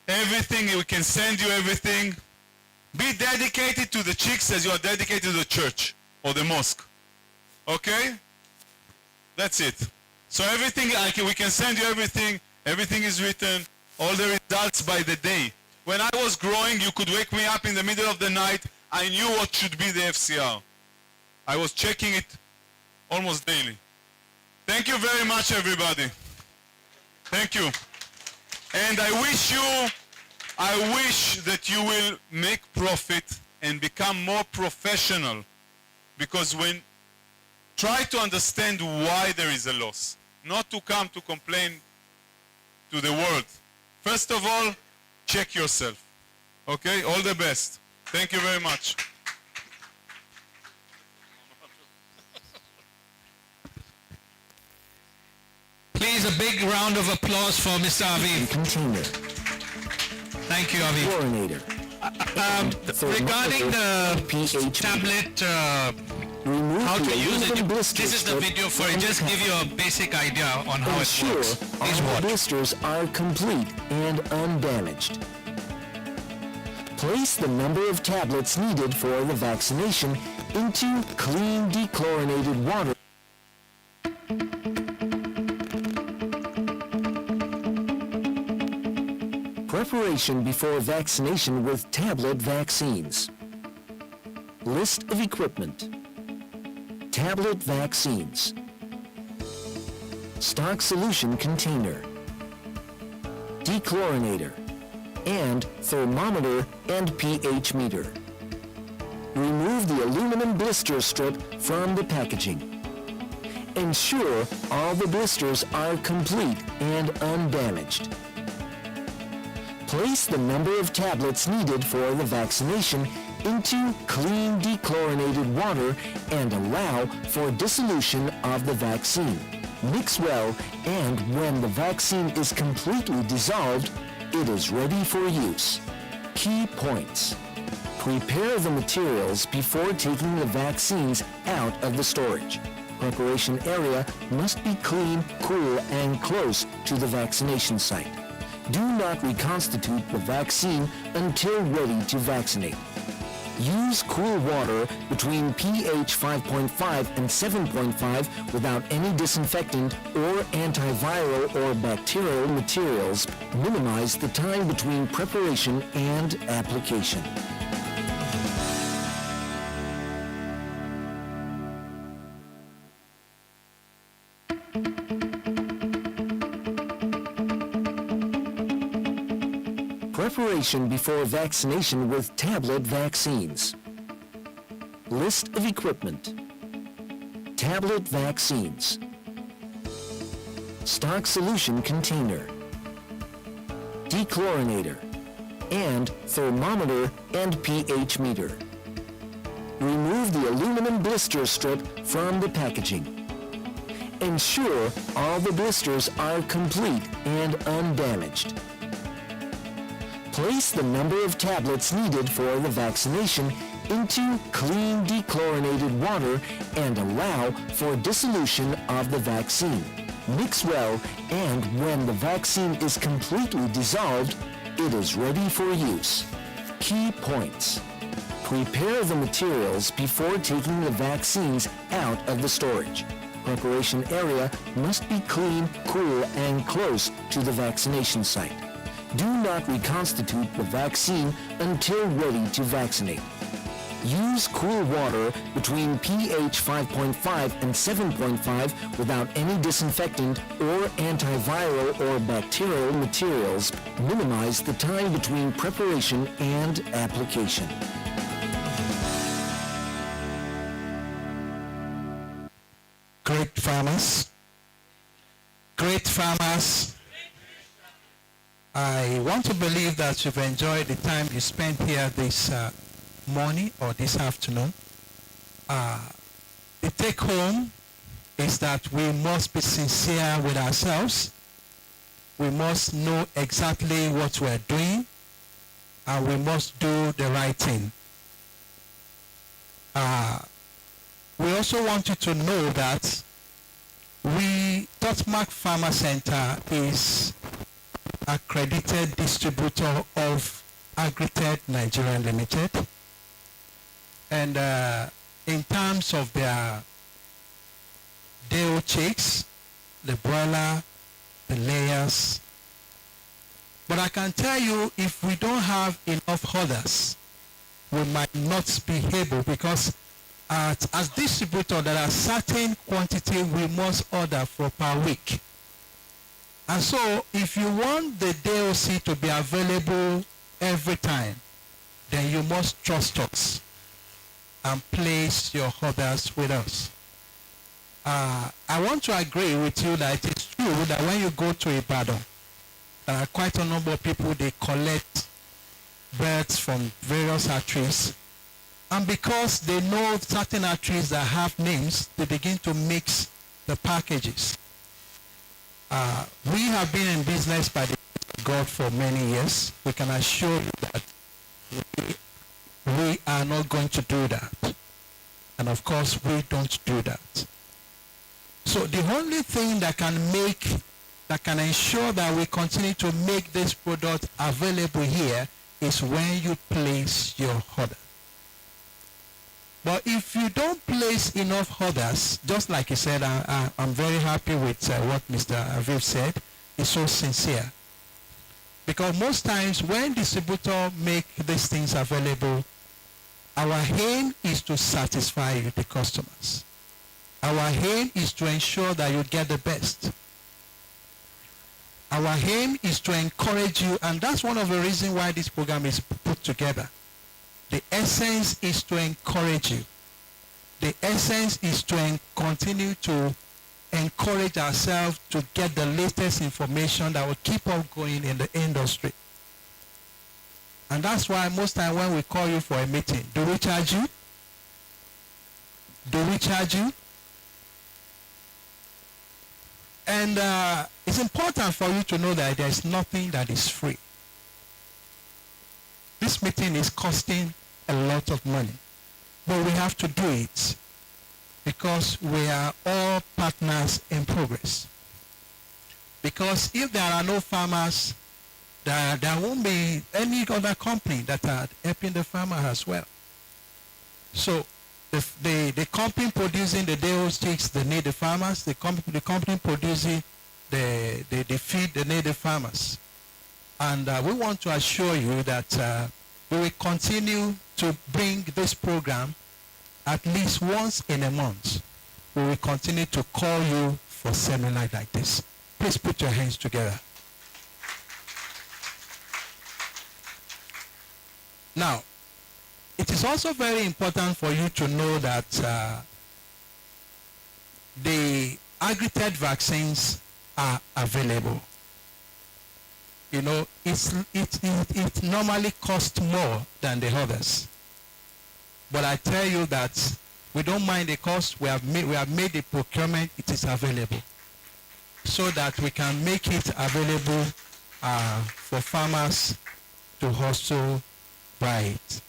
everything, we can send you everything. Be dedicated to the chicks as you are dedicated to the church or the mosque. Okay? That's it. So everything, we can send you everything. Everything is written. All the results by the day. When I was growing, you could wake me up in the middle of the night. I knew what should be the FCR. I was checking it almost daily. Thank you very much, everybody. Thank you. And I wish that you will make profit and become more professional, because try to understand why there is a loss, not to come to complain to the world. First of all, check yourself. Okay? All the best. Thank you very much. Please, a big round of applause for Mr. Aviv. Container. Thank you, Aviv. Chlorinator. Regarding the pH tablet, how to use it, this is the video for it. Just give you a basic idea on how it works. Ensure all blisters are complete and undamaged. Place the number of tablets needed for the vaccination into clean dechlorinated water. Preparation before vaccination with tablet vaccines. List of equipment. Tablet vaccines. Stock solution container. Dechlorinator. And thermometer and pH meter. Remove the aluminum blister strip from the packaging. Ensure all the blisters are complete and undamaged. Place the number of tablets needed for the vaccination into clean dechlorinated water and allow for dissolution of the vaccine. Mix well, and when the vaccine is completely dissolved, it is ready for use. Key points. Prepare the materials before taking the vaccines out of the storage. Preparation area must be clean, cool, and close to the vaccination site. Do not reconstitute the vaccine until ready to vaccinate. Use cool water between pH 5.5 and 7.5 without any disinfectant or antiviral or bacterial materials. Minimize the time between preparation and application. Preparation before vaccination with tablet vaccines. List of equipment. Tablet vaccines. Stock solution container. Dechlorinator. And thermometer and pH meter. Remove the aluminum blister strip from the packaging. Ensure all the blisters are complete and undamaged. Place the number of tablets needed for the vaccination into clean dechlorinated water and allow for dissolution of the vaccine. Mix well, and when the vaccine is completely dissolved, it is ready for use. Key points. Prepare the materials before taking the vaccines out of the storage. Preparation area must be clean, cool, and close to the vaccination site. Do not reconstitute the vaccine until ready to vaccinate. Use cool water between pH 5.5 and 7.5 without any disinfectant or antiviral or bacterial materials. Minimize the time between preparation and application. Great farmers. Great farmers. I want to believe that you've enjoyed the time you spent here this morning or this afternoon. The take home is that we must be sincere with ourselves. We must know exactly what we're doing, and we must do the right thing. We also want you to know that Totmark Farmer Center is accredited distributor of Agret Nigeria Limited, and in terms of their day-old chicks, the broiler, the layers. But I can tell you, if we don't have enough orders, we might not be able, because as distributor, there are certain quantity we must order for per week. And so, if you want the DOC to be available every time, then you must trust us and place your orders with us. I want to agree with you that it is true that when you go to Ibadan, there are quite a number of people, they collect birds from various hatcheries. And because they know certain hatcheries that have names, they begin to mix the packages. We have been in business by the grace of God for many years. We can assure you that we are not going to do that. And of course, we don't do that. So the only thing that can ensure that we continue to make this product available here is when you place your order. But if you don't place enough orders, just like he said, I'm very happy with what Mr. Aviv said. He's so sincere. Because most times when distributors make these things available, our aim is to satisfy you, the customers. Our aim is to ensure that you get the best. Our aim is to encourage you, and that's one of the reasons why this program is put together. The essence is to encourage you. The essence is to continue to encourage ourselves to get the latest information that will keep on going in the industry. And that's why most time when we call you for a meeting, do we charge you? Do we charge you? And it's important for you to know that there's nothing that is free. This meeting is costing a lot of money, but we have to do it because we are all partners in progress. Because if there are no farmers, there won't be any other company that are helping the farmer as well. So the company producing the day-old chicks, they need the farmers. The company producing the feed, they need the farmers. And we want to assure you that we will continue to bring this program at least once in a month. We will continue to call you for seminars like this. Please put your hands together. Now, it is also very important for you to know that the Agret vaccines are available. You know, it normally costs more than the others. But I tell you that we don't mind the cost. We have made the procurement. It is available, so that we can make it available for farmers to also buy it.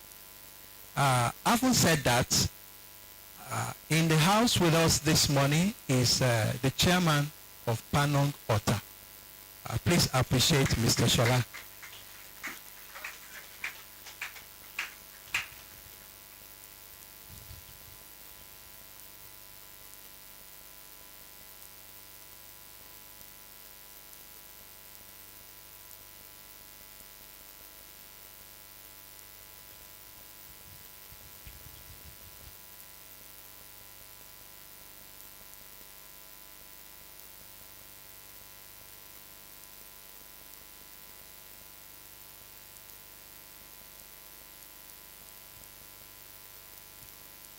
Having said that, in the house with us this morning is the chairman of Panong Ota. Please appreciate Mr. Shola.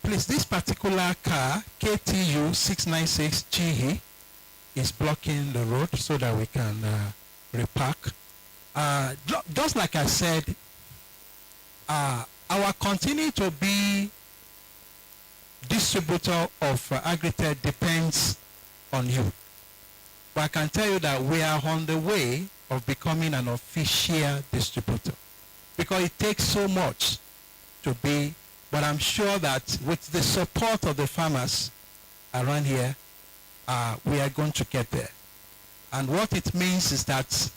Please, this particular car, KTU 696GE, is blocking the road so that we can repark. Just like I said, our continue to be distributor of Agret depends on you. But I can tell you that we are on the way of becoming an official distributor, because it takes so much to be. But I'm sure that with the support of the farmers around here, we are going to get there. And what it means is that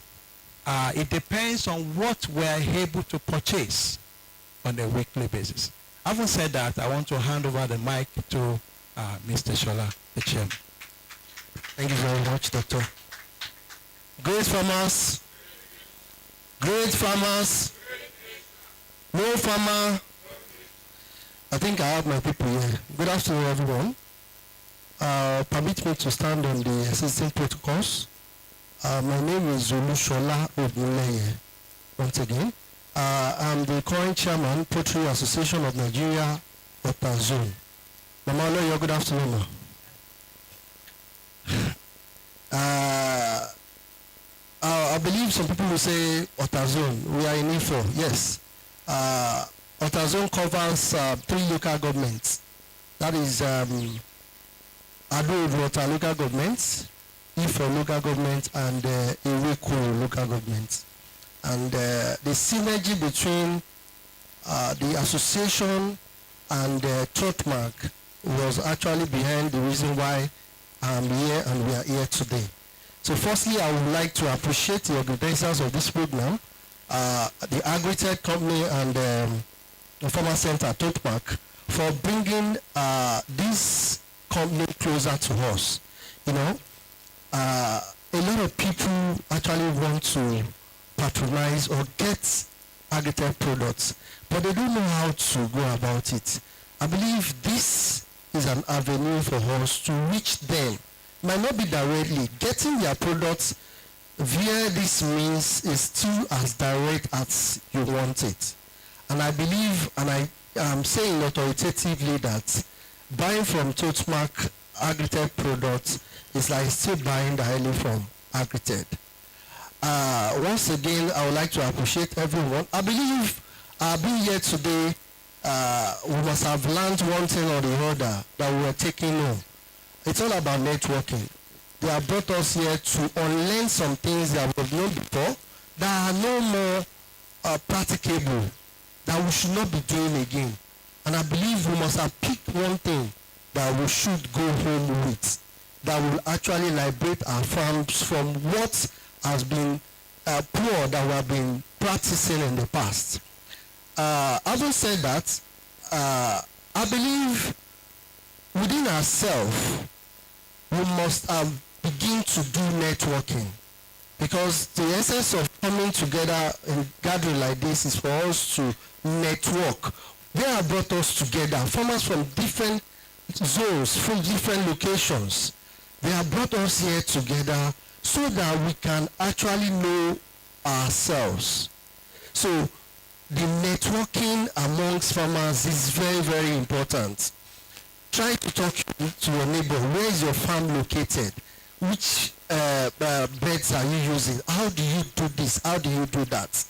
it depends on what we are able to purchase on a weekly basis. Having said that, I want to hand over the mic to Mr. Shola, the chairman. Thank you very much, Doctor. Great farmers, no farmer. I think I have my people here. Good afternoon, everyone. Permit me to stand on the existing protocols. My name is Shola Odunleye. Once again, I'm the current chairman, Poultry Association of Nigeria, Ota Zone. Mama Oloyo, good afternoon, ma. I believe some people will say Ota Zone. We are in Ifo, yes. Ota Zone covers 3 local governments. That is Agret local government, Ifo local government, and Iweku local government. And the synergy between the association and Trotmark was actually behind the reason why I'm here and we are here today. So firstly, I would like to appreciate the organizers of this program, the Agret company and the former center, Trotmark, for bringing this company closer to us. You know, a lot of people actually want to patronize or get Agret products, but they don't know how to go about it. I believe this is an avenue for us to reach them. Might not be directly. Getting their products via this means is still as direct as you want it. And I believe, and I am saying authoritatively, that buying from Trotmark Agret products is like still buying directly from Agret. Once again, I would like to appreciate everyone. I believe being here today, we must have learned one thing or the other that we are taking on. It's all about networking. They have brought us here to unlearn some things that we've known before that are no more practicable, that we should not be doing again. And I believe we must have picked one thing that we should go home with, that will actually liberate our farms from what has been poor that we have been practicing in the past. Having said that, I believe within ourselves, we must begin to do networking, because the essence of coming together in gathering like this is for us to network. They have brought us together, farmers from different zones, from different locations. They have brought us here together so that we can actually know ourselves. So the networking amongst farmers is very, very important. Try to talk to your neighbor. Where is your farm located? Which beds are you using? How do you do this? How do you do that?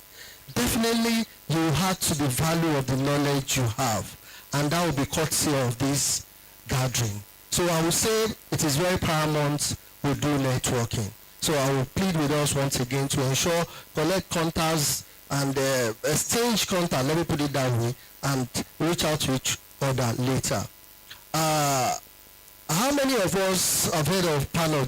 Definitely you will add to the value of the knowledge you have, and that will be courtesy of this gathering. So I will say it is very paramount we do networking. So I will plead with us once again to ensure collect contacts and exchange contact, let me put it that way, and reach out to each other later. How many of us have heard of panel,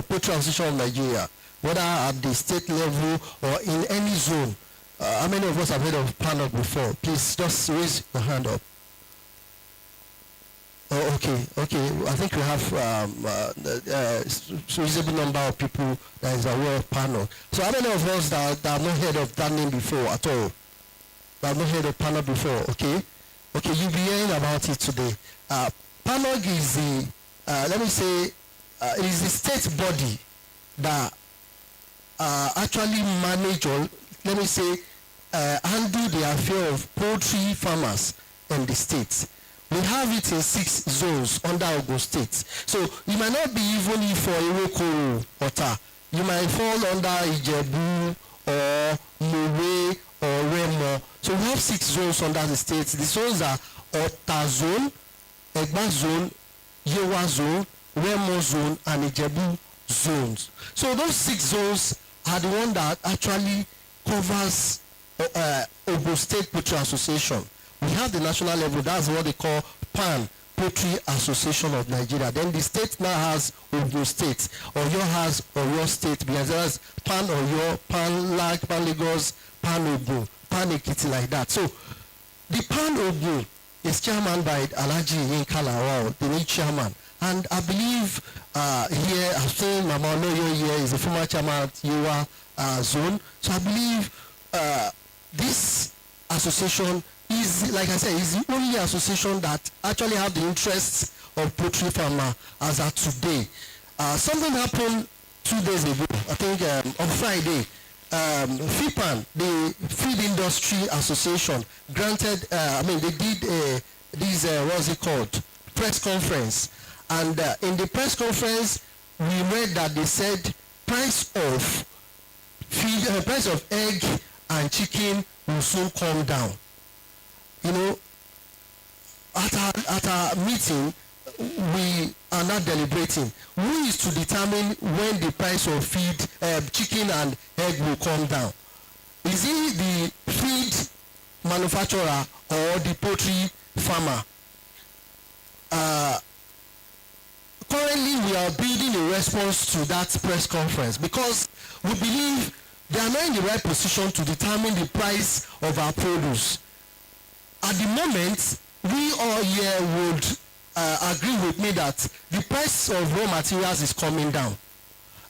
Poultry Association of Nigeria, whether at the state level or in any zone? How many of us have heard of panel before? Please just raise your hand up. Oh, okay. I think we have a reasonable number of people that is aware of panel. So how many of us that have not heard of that name before at all? That have not heard of panel before, okay? Okay, you'll be hearing about it today. PANOG is the, let me say, it is the state body that actually manage, or let me say, handle the affair of poultry farmers in the state. We have it in 6 zones under Ogun State. So you might not be even for Iroko Ota. You might fall under Ijebu or Mowe or Remo. So we have 6 zones under the state. The zones are Ota zone, Egba zone, Yewa zone, Remo zone, and Ijebu zones. So those 6 zones are the one that actually covers Ogun State Poultry Association. We have the national level, that's what they call PAN, Poultry Association of Nigeria. Then the state now has Ogun State. Oyo has Oyo State, because there's PAN Oyo, PAN Lag, PAN Lagos, PAN Ogun, PAN Ekiti, like that. So the PAN Ogun is chairman by Alhaji Yinka Lawal, the new chairman. And I believe here, I've seen Mama Oloyo here is the former chairman at Yewa zone. So I believe this association is, like I said, is the only association that actually have the interests of poultry farmer as at today. Something happened 2 days ago, I think on Friday. FIPAN, the Feed Industry Association, granted, they did this, what's it called, press conference. And in the press conference, we read that they said price of egg and chicken will soon come down. You know, at our meeting, we are not deliberating. Who is to determine when the price of chicken and egg will come down? Is it the feed manufacturer or the poultry farmer? Currently, we are building a response to that press conference because we believe they are not in the right position to determine the price of our produce. At the moment, we all here would agree with me that the price of raw materials is coming down.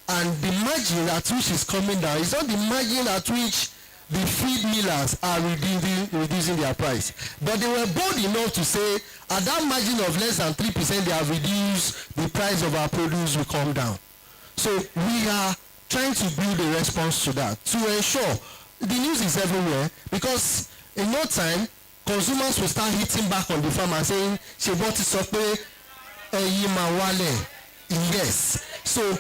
And the margin at which is coming down is not the margin at which the feed millers are reducing their price. But they were bold enough to say, at that margin of less than 3%, they have reduced the price of our produce will come down. So we are trying to build a response to that, to ensure the news is everywhere, because in no time, consumers will start hitting back on the farmer saying, she bought it so yes. So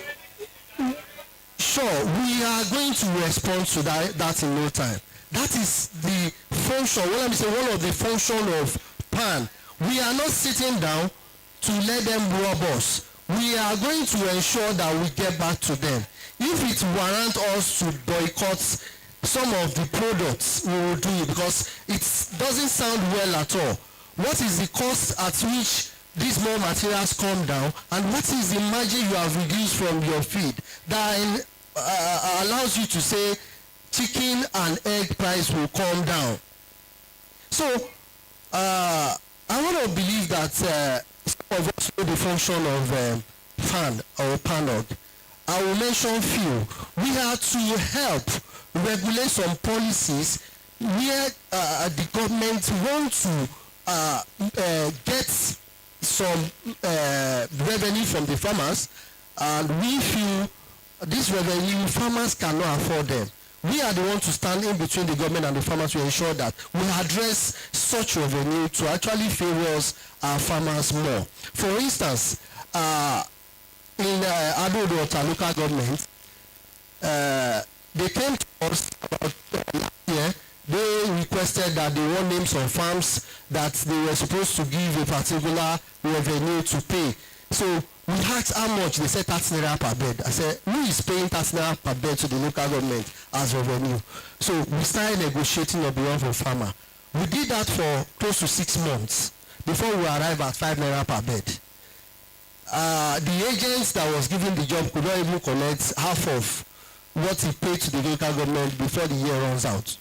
sure, we are going to respond to that in no time. That is the function, one of the function of PAN. We are not sitting down to let them rob us. We are going to ensure that we get back to them. If it warrants us to boycott some of the products, we will do it, because it doesn't sound well at all. What is the cost at which these more materials come down, and what is the margin you have reduced from your feed that allows you to say chicken and egg price will come down. So I want to believe that some of us know the function of FAN or PANOG. I will mention few. We are to help regulate some policies where the government wants to get some revenue from the farmers, and we feel this revenue farmers cannot afford them. We are the ones to stand in between the government and the farmers to ensure that we address such revenue to actually favor our farmers more. For instance, in Agret local government, they came to us about last year. They requested that they want names of farms that they were supposed to give a particular revenue to pay. So we asked how much. They said 30 naira per bed. I said, who is paying 30 naira per bed to the local government as revenue? So we started negotiating on behalf of farmer. We did that for close to 6 months before we arrived at 5 naira per bed. The agents that was given the job could not even collect half of what he paid to the local government before the year runs out.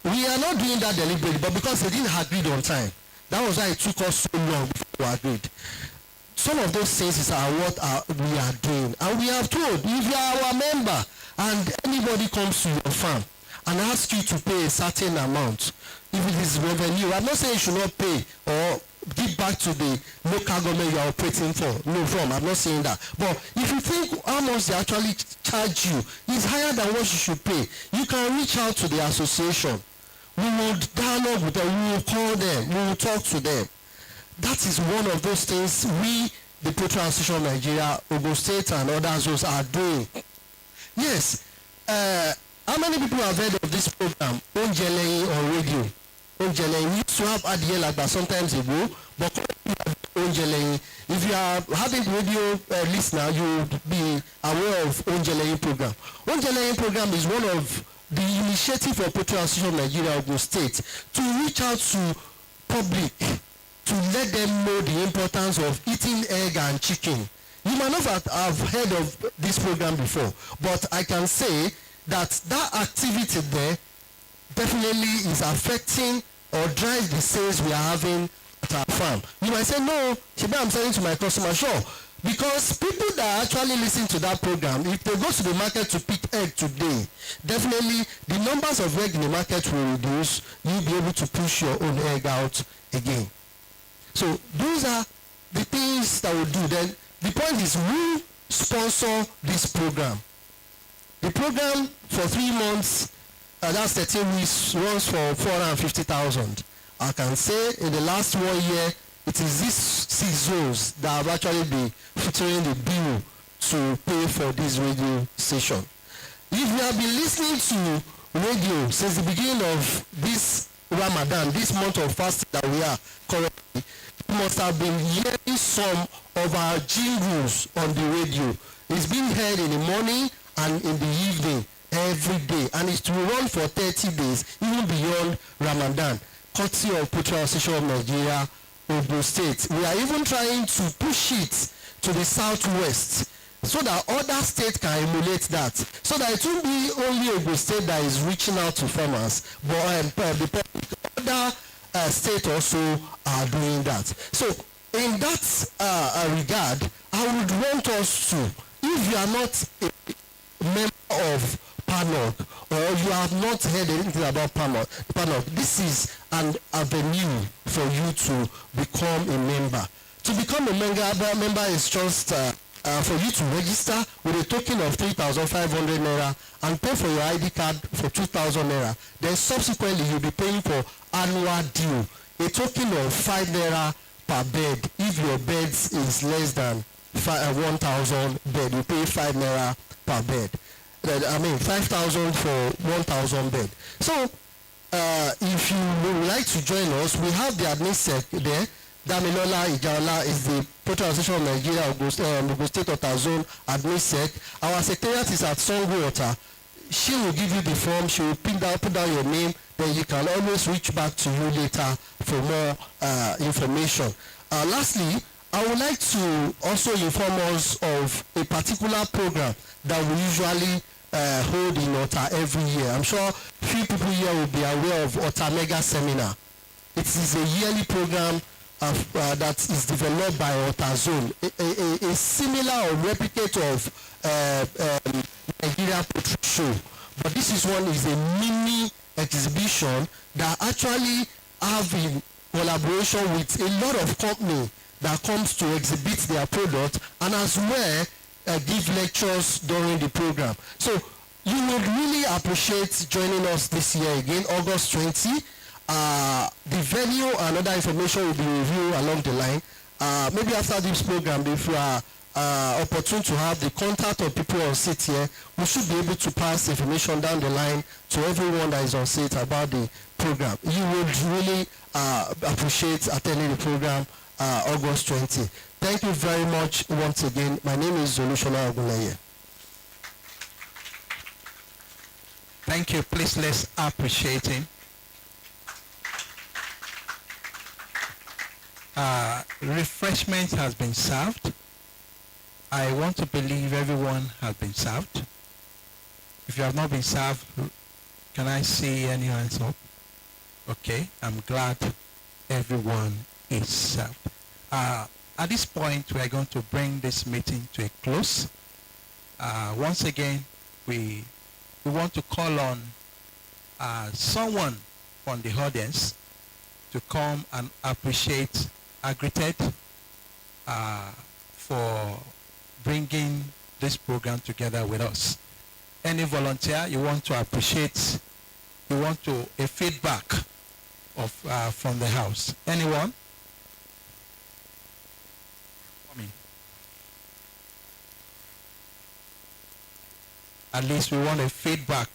We are not doing that deliberately, but because they didn't agree on time, that was why it took us so long before we agreed. Some of those things are what we are doing, and we have told, if you are our member and anybody comes to your farm and asks you to pay a certain amount, if it is revenue, I'm not saying you should not pay or give back to the local government you are operating for. No, I'm not saying that. But if you think how much they actually charge you is higher than what you should pay, you can reach out to the association. We will dialogue with them, we will call them, we will talk to them. That is one of those things we, the Poultry Association of Nigeria, Ogun State and other zones are doing. Yes. How many people have heard of this program, Onjeleyin, on radio? Onjeleyin, we used to have Adiyel Agba sometimes ago, but Onjeleyin. If you are having radio listener, you will be aware of Onjeleyin program. Onjeleyin program is one of the initiative of Poultry Association of Nigeria, Ogun State, to reach out to public, to let them know the importance of eating egg and chicken. You might not have heard of this program before, but I can say that that activity there definitely is affecting or drive the sales we are having at our farm. You might say, no, Shiba, I'm selling to my customer. Sure, because people that actually listen to that program, if they go to the market to pick egg today, definitely the numbers of egg in the market will reduce. You'll be able to push your own egg out again. So those are the things that we'll do. Then the point is, who sponsor this program? The program for 3 months, that's 13 weeks, runs for 450,000. I can say in the last 1 year, it is these 6 zones that have actually been featuring the bill to pay for this radio station. If you have been listening to radio since the beginning of this Ramadan, this month of fasting that we are currently, you must have been hearing some of our jingles on the radio. It's being heard in the morning and in the evening every day, and it will run for 30 days, even beyond Ramadan, courtesy of Poultry Association of Nigeria, Ogun State. We are even trying to push it to the southwest so that other states can emulate that, so that it won't be only Ogun State that is reaching out to farmers, but the other states also are doing that. So in that regard, I would want us to, if you are not a member of PANOG, or you have not heard anything about PANOG, this is an avenue for you to become a member. To become a member is just for you to register with a token of 3,500 naira and pay for your ID card for 2,000 naira. Then subsequently you'll be paying for annual due, a token of 5 naira per bed. If your beds is less than 1,000 bed, you pay 5 naira per bed. 5,000 for 1,000 bed. So if you would like to join us, we have the admin sec there. Damilola Ijaola is the Poultry Association of Nigeria, Ogun State Water Zone admin sec. Our secretariat is at Songo Water. She will give you the form. She will put down your name. Then you can always reach back to you later for more information. Lastly, I would like to also inform us of a particular program that we usually hold in Ota every year. I'm sure few people here will be aware of Ota Mega Seminar. It is a yearly program that is developed by Ota Zone, a similar or replicate of Nigeria Poultry Show. But this is a mini exhibition that actually have in collaboration with a lot of company that comes to exhibit their product and as well give lectures during the program. So you would really appreciate joining us this year again, August 20. The venue and other information will be reviewed along the line. Maybe after this program, if you are opportune to have the contact of people on seat here, we should be able to pass information down the line to everyone that is on seat about the program. You would really appreciate attending the program August 20. Thank you very much once again. My name is Zolushola Ogunleye. Thank you. Please let's appreciate him. Refreshment has been served. I want to believe everyone has been served. If you have not been served, can I see any hands up? Okay, I'm glad everyone is served. At this point, we are going to bring this meeting to a close. Once again, we want to call on someone from the audience to come and appreciate Agret for bringing this program together with us. Any volunteer you want to appreciate, you want to a feedback of from the house. Anyone? At least we want a feedback.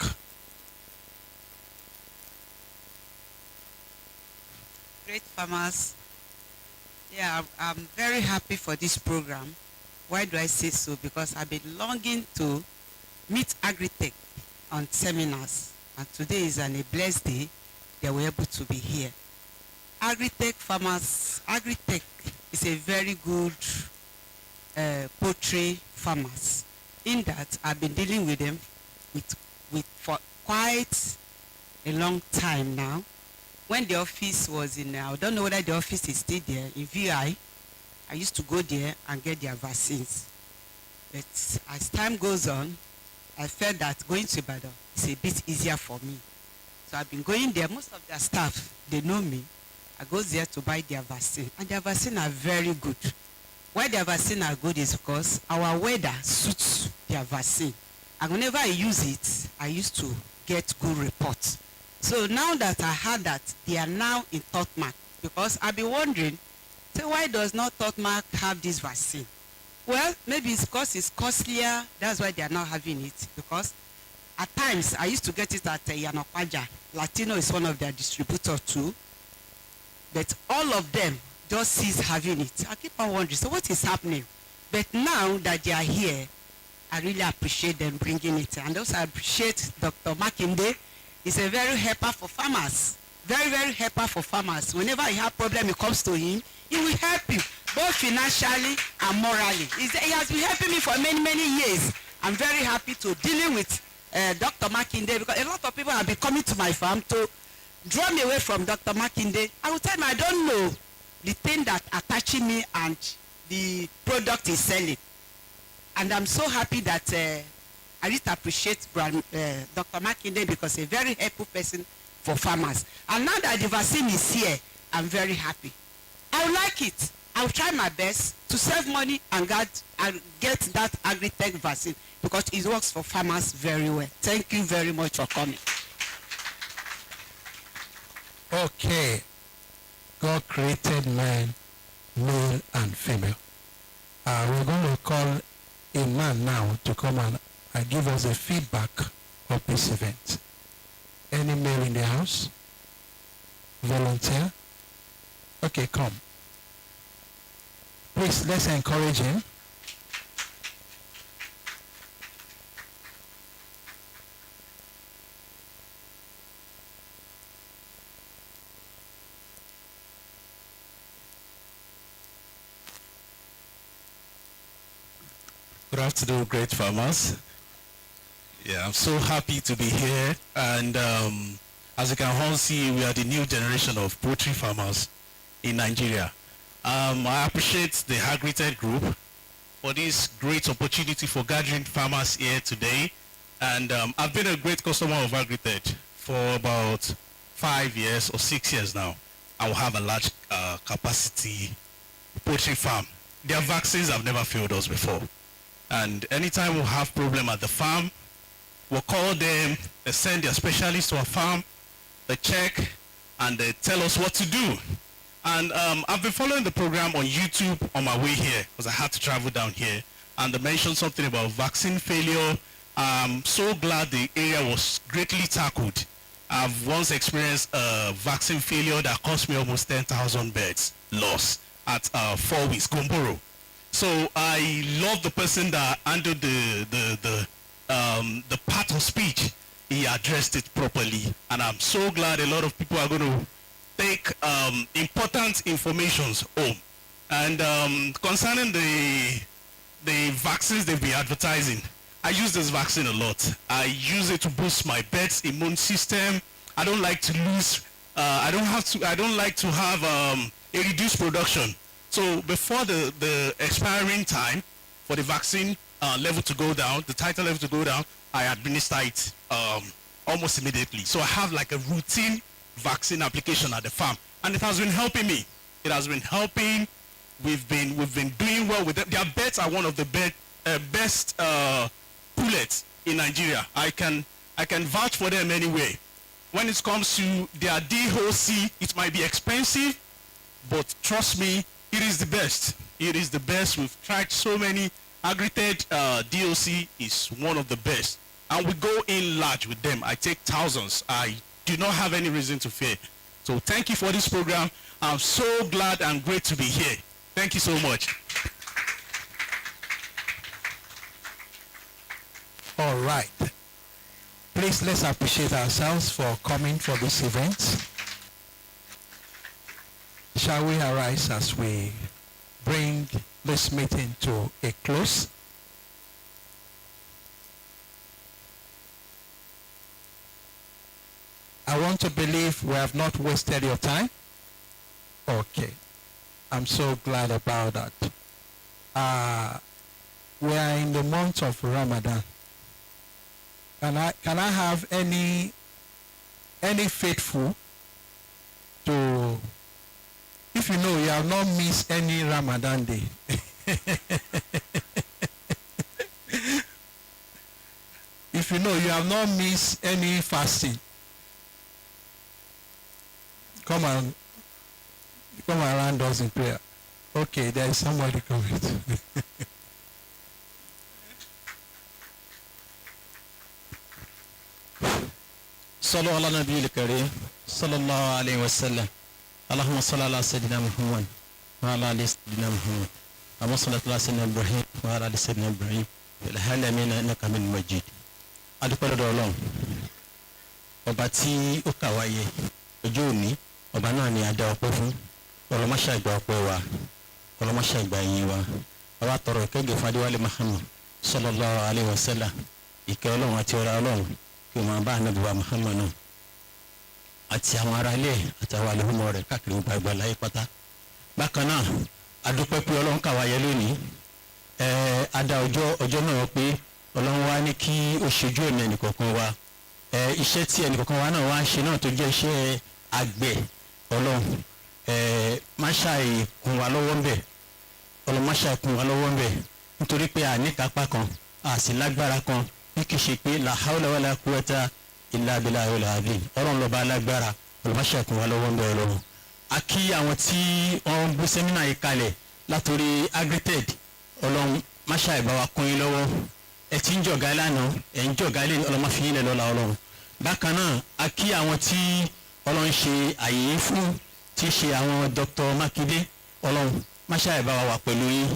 Great farmers. Yeah, I'm very happy for this program. Why do I say so? Because I've been longing to meet Agritech on seminars. And today is a blessed day they were able to be here. Agritech farmers, Agritech is a very good poultry farmers. In that, I've been dealing with them for quite a long time now. When the office was in, I don't know whether the office is still there, in VI, I used to go there and get their vaccines. But as time goes on, I felt that going to Ibadan is a bit easier for me. So I've been going there. Most of their staff, they know me. I go there to buy their vaccine. And their vaccine are very good. Why their vaccine are good is because our weather suits their vaccine. And whenever I use it, I used to get good reports. So now that I heard that they are now in Totmark, because I've been wondering, so why does not Totmark have this vaccine? Well, maybe it's because it's costlier. That's why they are not having it. Because at times, I used to get it at Yanokwaja. Latino is one of their distributors too. But all of them just cease having it. I keep on wondering, so what is happening? But now that they are here, I really appreciate them bringing it. And also I appreciate Dr. Makinde. He's a very helper for farmers. Very, very helper for farmers. Whenever you have problem, it comes to him, he will help you, both financially and morally. He has been helping me for many, many years. I'm very happy to dealing with Dr. Makinde, because a lot of people have been coming to my farm to draw me away from Dr. Makinde. I will tell them I don't know the thing that attaching me and the product is selling. And I'm so happy that I really appreciate Dr. Makinde because he's a very helpful person for farmers. And now that the vaccine is here, I'm very happy. I will like it. I will try my best to save money and get that Agritech vaccine because it works for farmers very well. Thank you very much for coming. Okay. God created man, male and female. We're going to call a man now to come and give us a feedback of this event. Any male in the house? Volunteer? Okay, come. Please, let's encourage him. Good afternoon, great farmers. Yeah, I'm so happy to be here. And as you can all see, we are the new generation of poultry farmers in Nigeria. I appreciate the Agret group for this great opportunity for gathering farmers here today. And I've been a great customer of Agret for about 5 years or 6 years now. I will have a large capacity poultry farm. Their vaccines have never failed us before. And anytime we have problem at the farm, we'll call them, they send their specialists to our farm, they check, and they tell us what to do. And I've been following the program on YouTube on my way here, because I had to travel down here, and they mentioned something about vaccine failure. I'm so glad the area was greatly tackled. I've once experienced a vaccine failure that cost me almost 10,000 birds lost at 4 weeks, Gomboro. So I love the person that handled the part of speech. He addressed it properly, and I'm so glad a lot of people are going to take important informations home. And concerning the vaccines they've been advertising, I use this vaccine a lot. I use it to boost my pet's immune system. I don't like to lose. I don't like to have a reduced production. So before the expiring time for the vaccine level to go down, the titer level to go down, I administer it almost immediately. So I have like a routine vaccine application at the farm, and it has been helping me. It has been helping. We've been doing well with them. Their birds are one of the best pullets in Nigeria. I can vouch for them anyway. When it comes to their DOC, it might be expensive, but trust me, it is the best. It is the best. We've tried so many. Agret DOC is one of the best. And we go in large with them. I take thousands. I do not have any reason to fear. So thank you for this program. I'm so glad and great to be here. Thank you so much. All right. Please, let's appreciate ourselves for coming for this event. Shall we arise as we bring this meeting to a close? I want to believe we have not wasted your time. Okay. I'm so glad about that. We are in the month of Ramadan. Can I have any faithful to, if you know you have not missed any Ramadan day. If you know you have not missed any fasting, come around us in prayer. Okay, there is somebody coming. صلوا على النبي الكريم صلى الله عليه وسلم اللهم صل على سيدنا محمد وعلى ال سيدنا محمد اللهم صل على سيدنا ابراهيم وعلى ال سيدنا ابراهيم في العالمين انك حميد مجيد. adúpẹ́ lọ́dọ̀ Ọlọ́run ọba tí ó kà wá yẹ ọjọ́ òní, ọba náà ni a dá ọpẹ́ fún. ọlọ́mọṣẹ́ ìgbà ọpẹ́ wa, ọlọ́mọṣẹ́ ìgbà yín wa. àwa tọrọ ìkẹ́gẹ́ fún Adéwálé Muhammad sallallahu alaihi wasallam, ìkẹ́ Ọlọ́run àti ọlá Ọlọ́run kí o máa bá Ànábì wa Muhammad náà àti àwọn ará ilé àti àwọn àlùmọ́ rẹ̀ káàkiri gbàgbà láyé pátá. bákan náà adúpẹ́ pé Ọlọ́run kà wá yẹ lónìí. Adá ọjọ́ náà pé Ọlọ́run wá ní kí ó ṣojú ẹ̀mí ẹnìkọ̀ọ̀kan wa. Iṣẹ́ tí ẹnìkọ̀ọ̀kan wa náà wá ń ṣe náà tó jẹ́ iṣẹ́ àgbẹ̀, Ọlọ́run má ṣàì kún wa lọ́wọ́ ń bẹ̀. Ọlọ́run má ṣàì kún wa lọ́wọ́ ń bẹ̀, nítorí pé àníkápá kan àsì lágbára kan bí kì í ṣe pé la hawla wala quwwata illa billahil azim. Ọlọ́run lọ́ba alágbára, Ọlọ́run má ṣàì kún wa lọ́wọ́ ń bẹ̀ Ọlọ́run. A kí àwọn tí wọ́n gbé sẹ́mínà yìí kalẹ̀ látòrí Agret, Ọlọ́run má ṣàì bá wa kún yín lọ́wọ́. Ẹ ti ń jọ̀gá lánàá, ẹ̀ ń jọ̀gá lé Ọlọ́run má fi yín lẹ̀ lọ́la Ọlọ́run. bákan náà a kí àwọn tí Ọlọ́run ṣe àyè fún, tí ṣe àwọn Dr. Makinde, Ọlọ́run má ṣàì bá wa wà pẹ̀lú yín.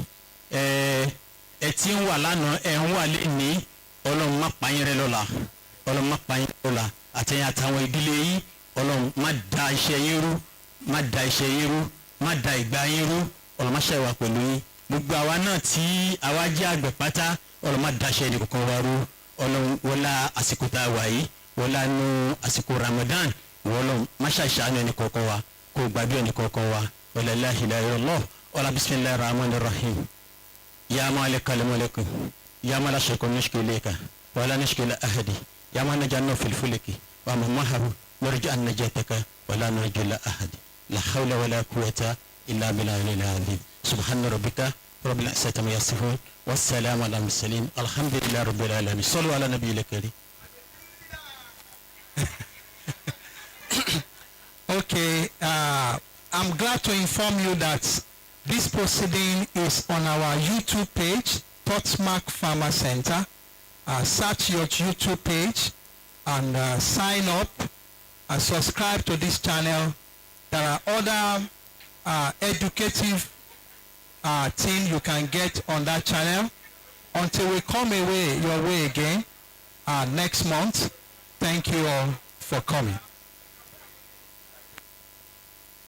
Ẹ ti ń wà lánàá, ẹ̀ ń wà lẹ́ni, Ọlọ́run má pa yín rẹ́ lọ́la, Ọlọ́run má pa yín lọ́la, àtẹ̀yìn àtàwọn ìdílé yín, Ọlọ́run má da iṣẹ́ yín rú, má da iṣẹ́ yín rú, má da ìgbà yín rú, Ọlọ́run má ṣàì wà pẹ̀lú yín. Gbogbo àwa náà tí àwa jẹ́ àgbẹ̀ pátá, Ọlọ́run má da iṣẹ́ ẹnì kankan wa rú, ọlọ́run wọlá àsìkò tá a wà yìí wọlá nu àsìkò Ramadan wọlọ́run máṣá ìṣàánú ẹni kọ̀ọ̀kan wa kó gbàdúrà ẹni kọ̀ọ̀kan wa wọlá la ilaha illallah wọlá bismillahir rahmanir rahim ya malikal mulk ya man la shay'a nashku ilayka wala nashku ila ahadi ya man najanna fil fulki wa man maharu narju an najataka wala narju ila ahadi la hawla wala quwwata illa billahil azim subhana rabbika rabbil izzati amma yasifun wassalamu ala mursalin alhamdulillahi rabbil alamin sallu ala nabiyil karim. Okay, I'm glad to inform you that this proceeding is on our YouTube page, Totsmark Farmer Center. Search your YouTube page and sign up and subscribe to this channel. There are other educative things you can get on that channel. Until we come your way again next month, thank you all for coming.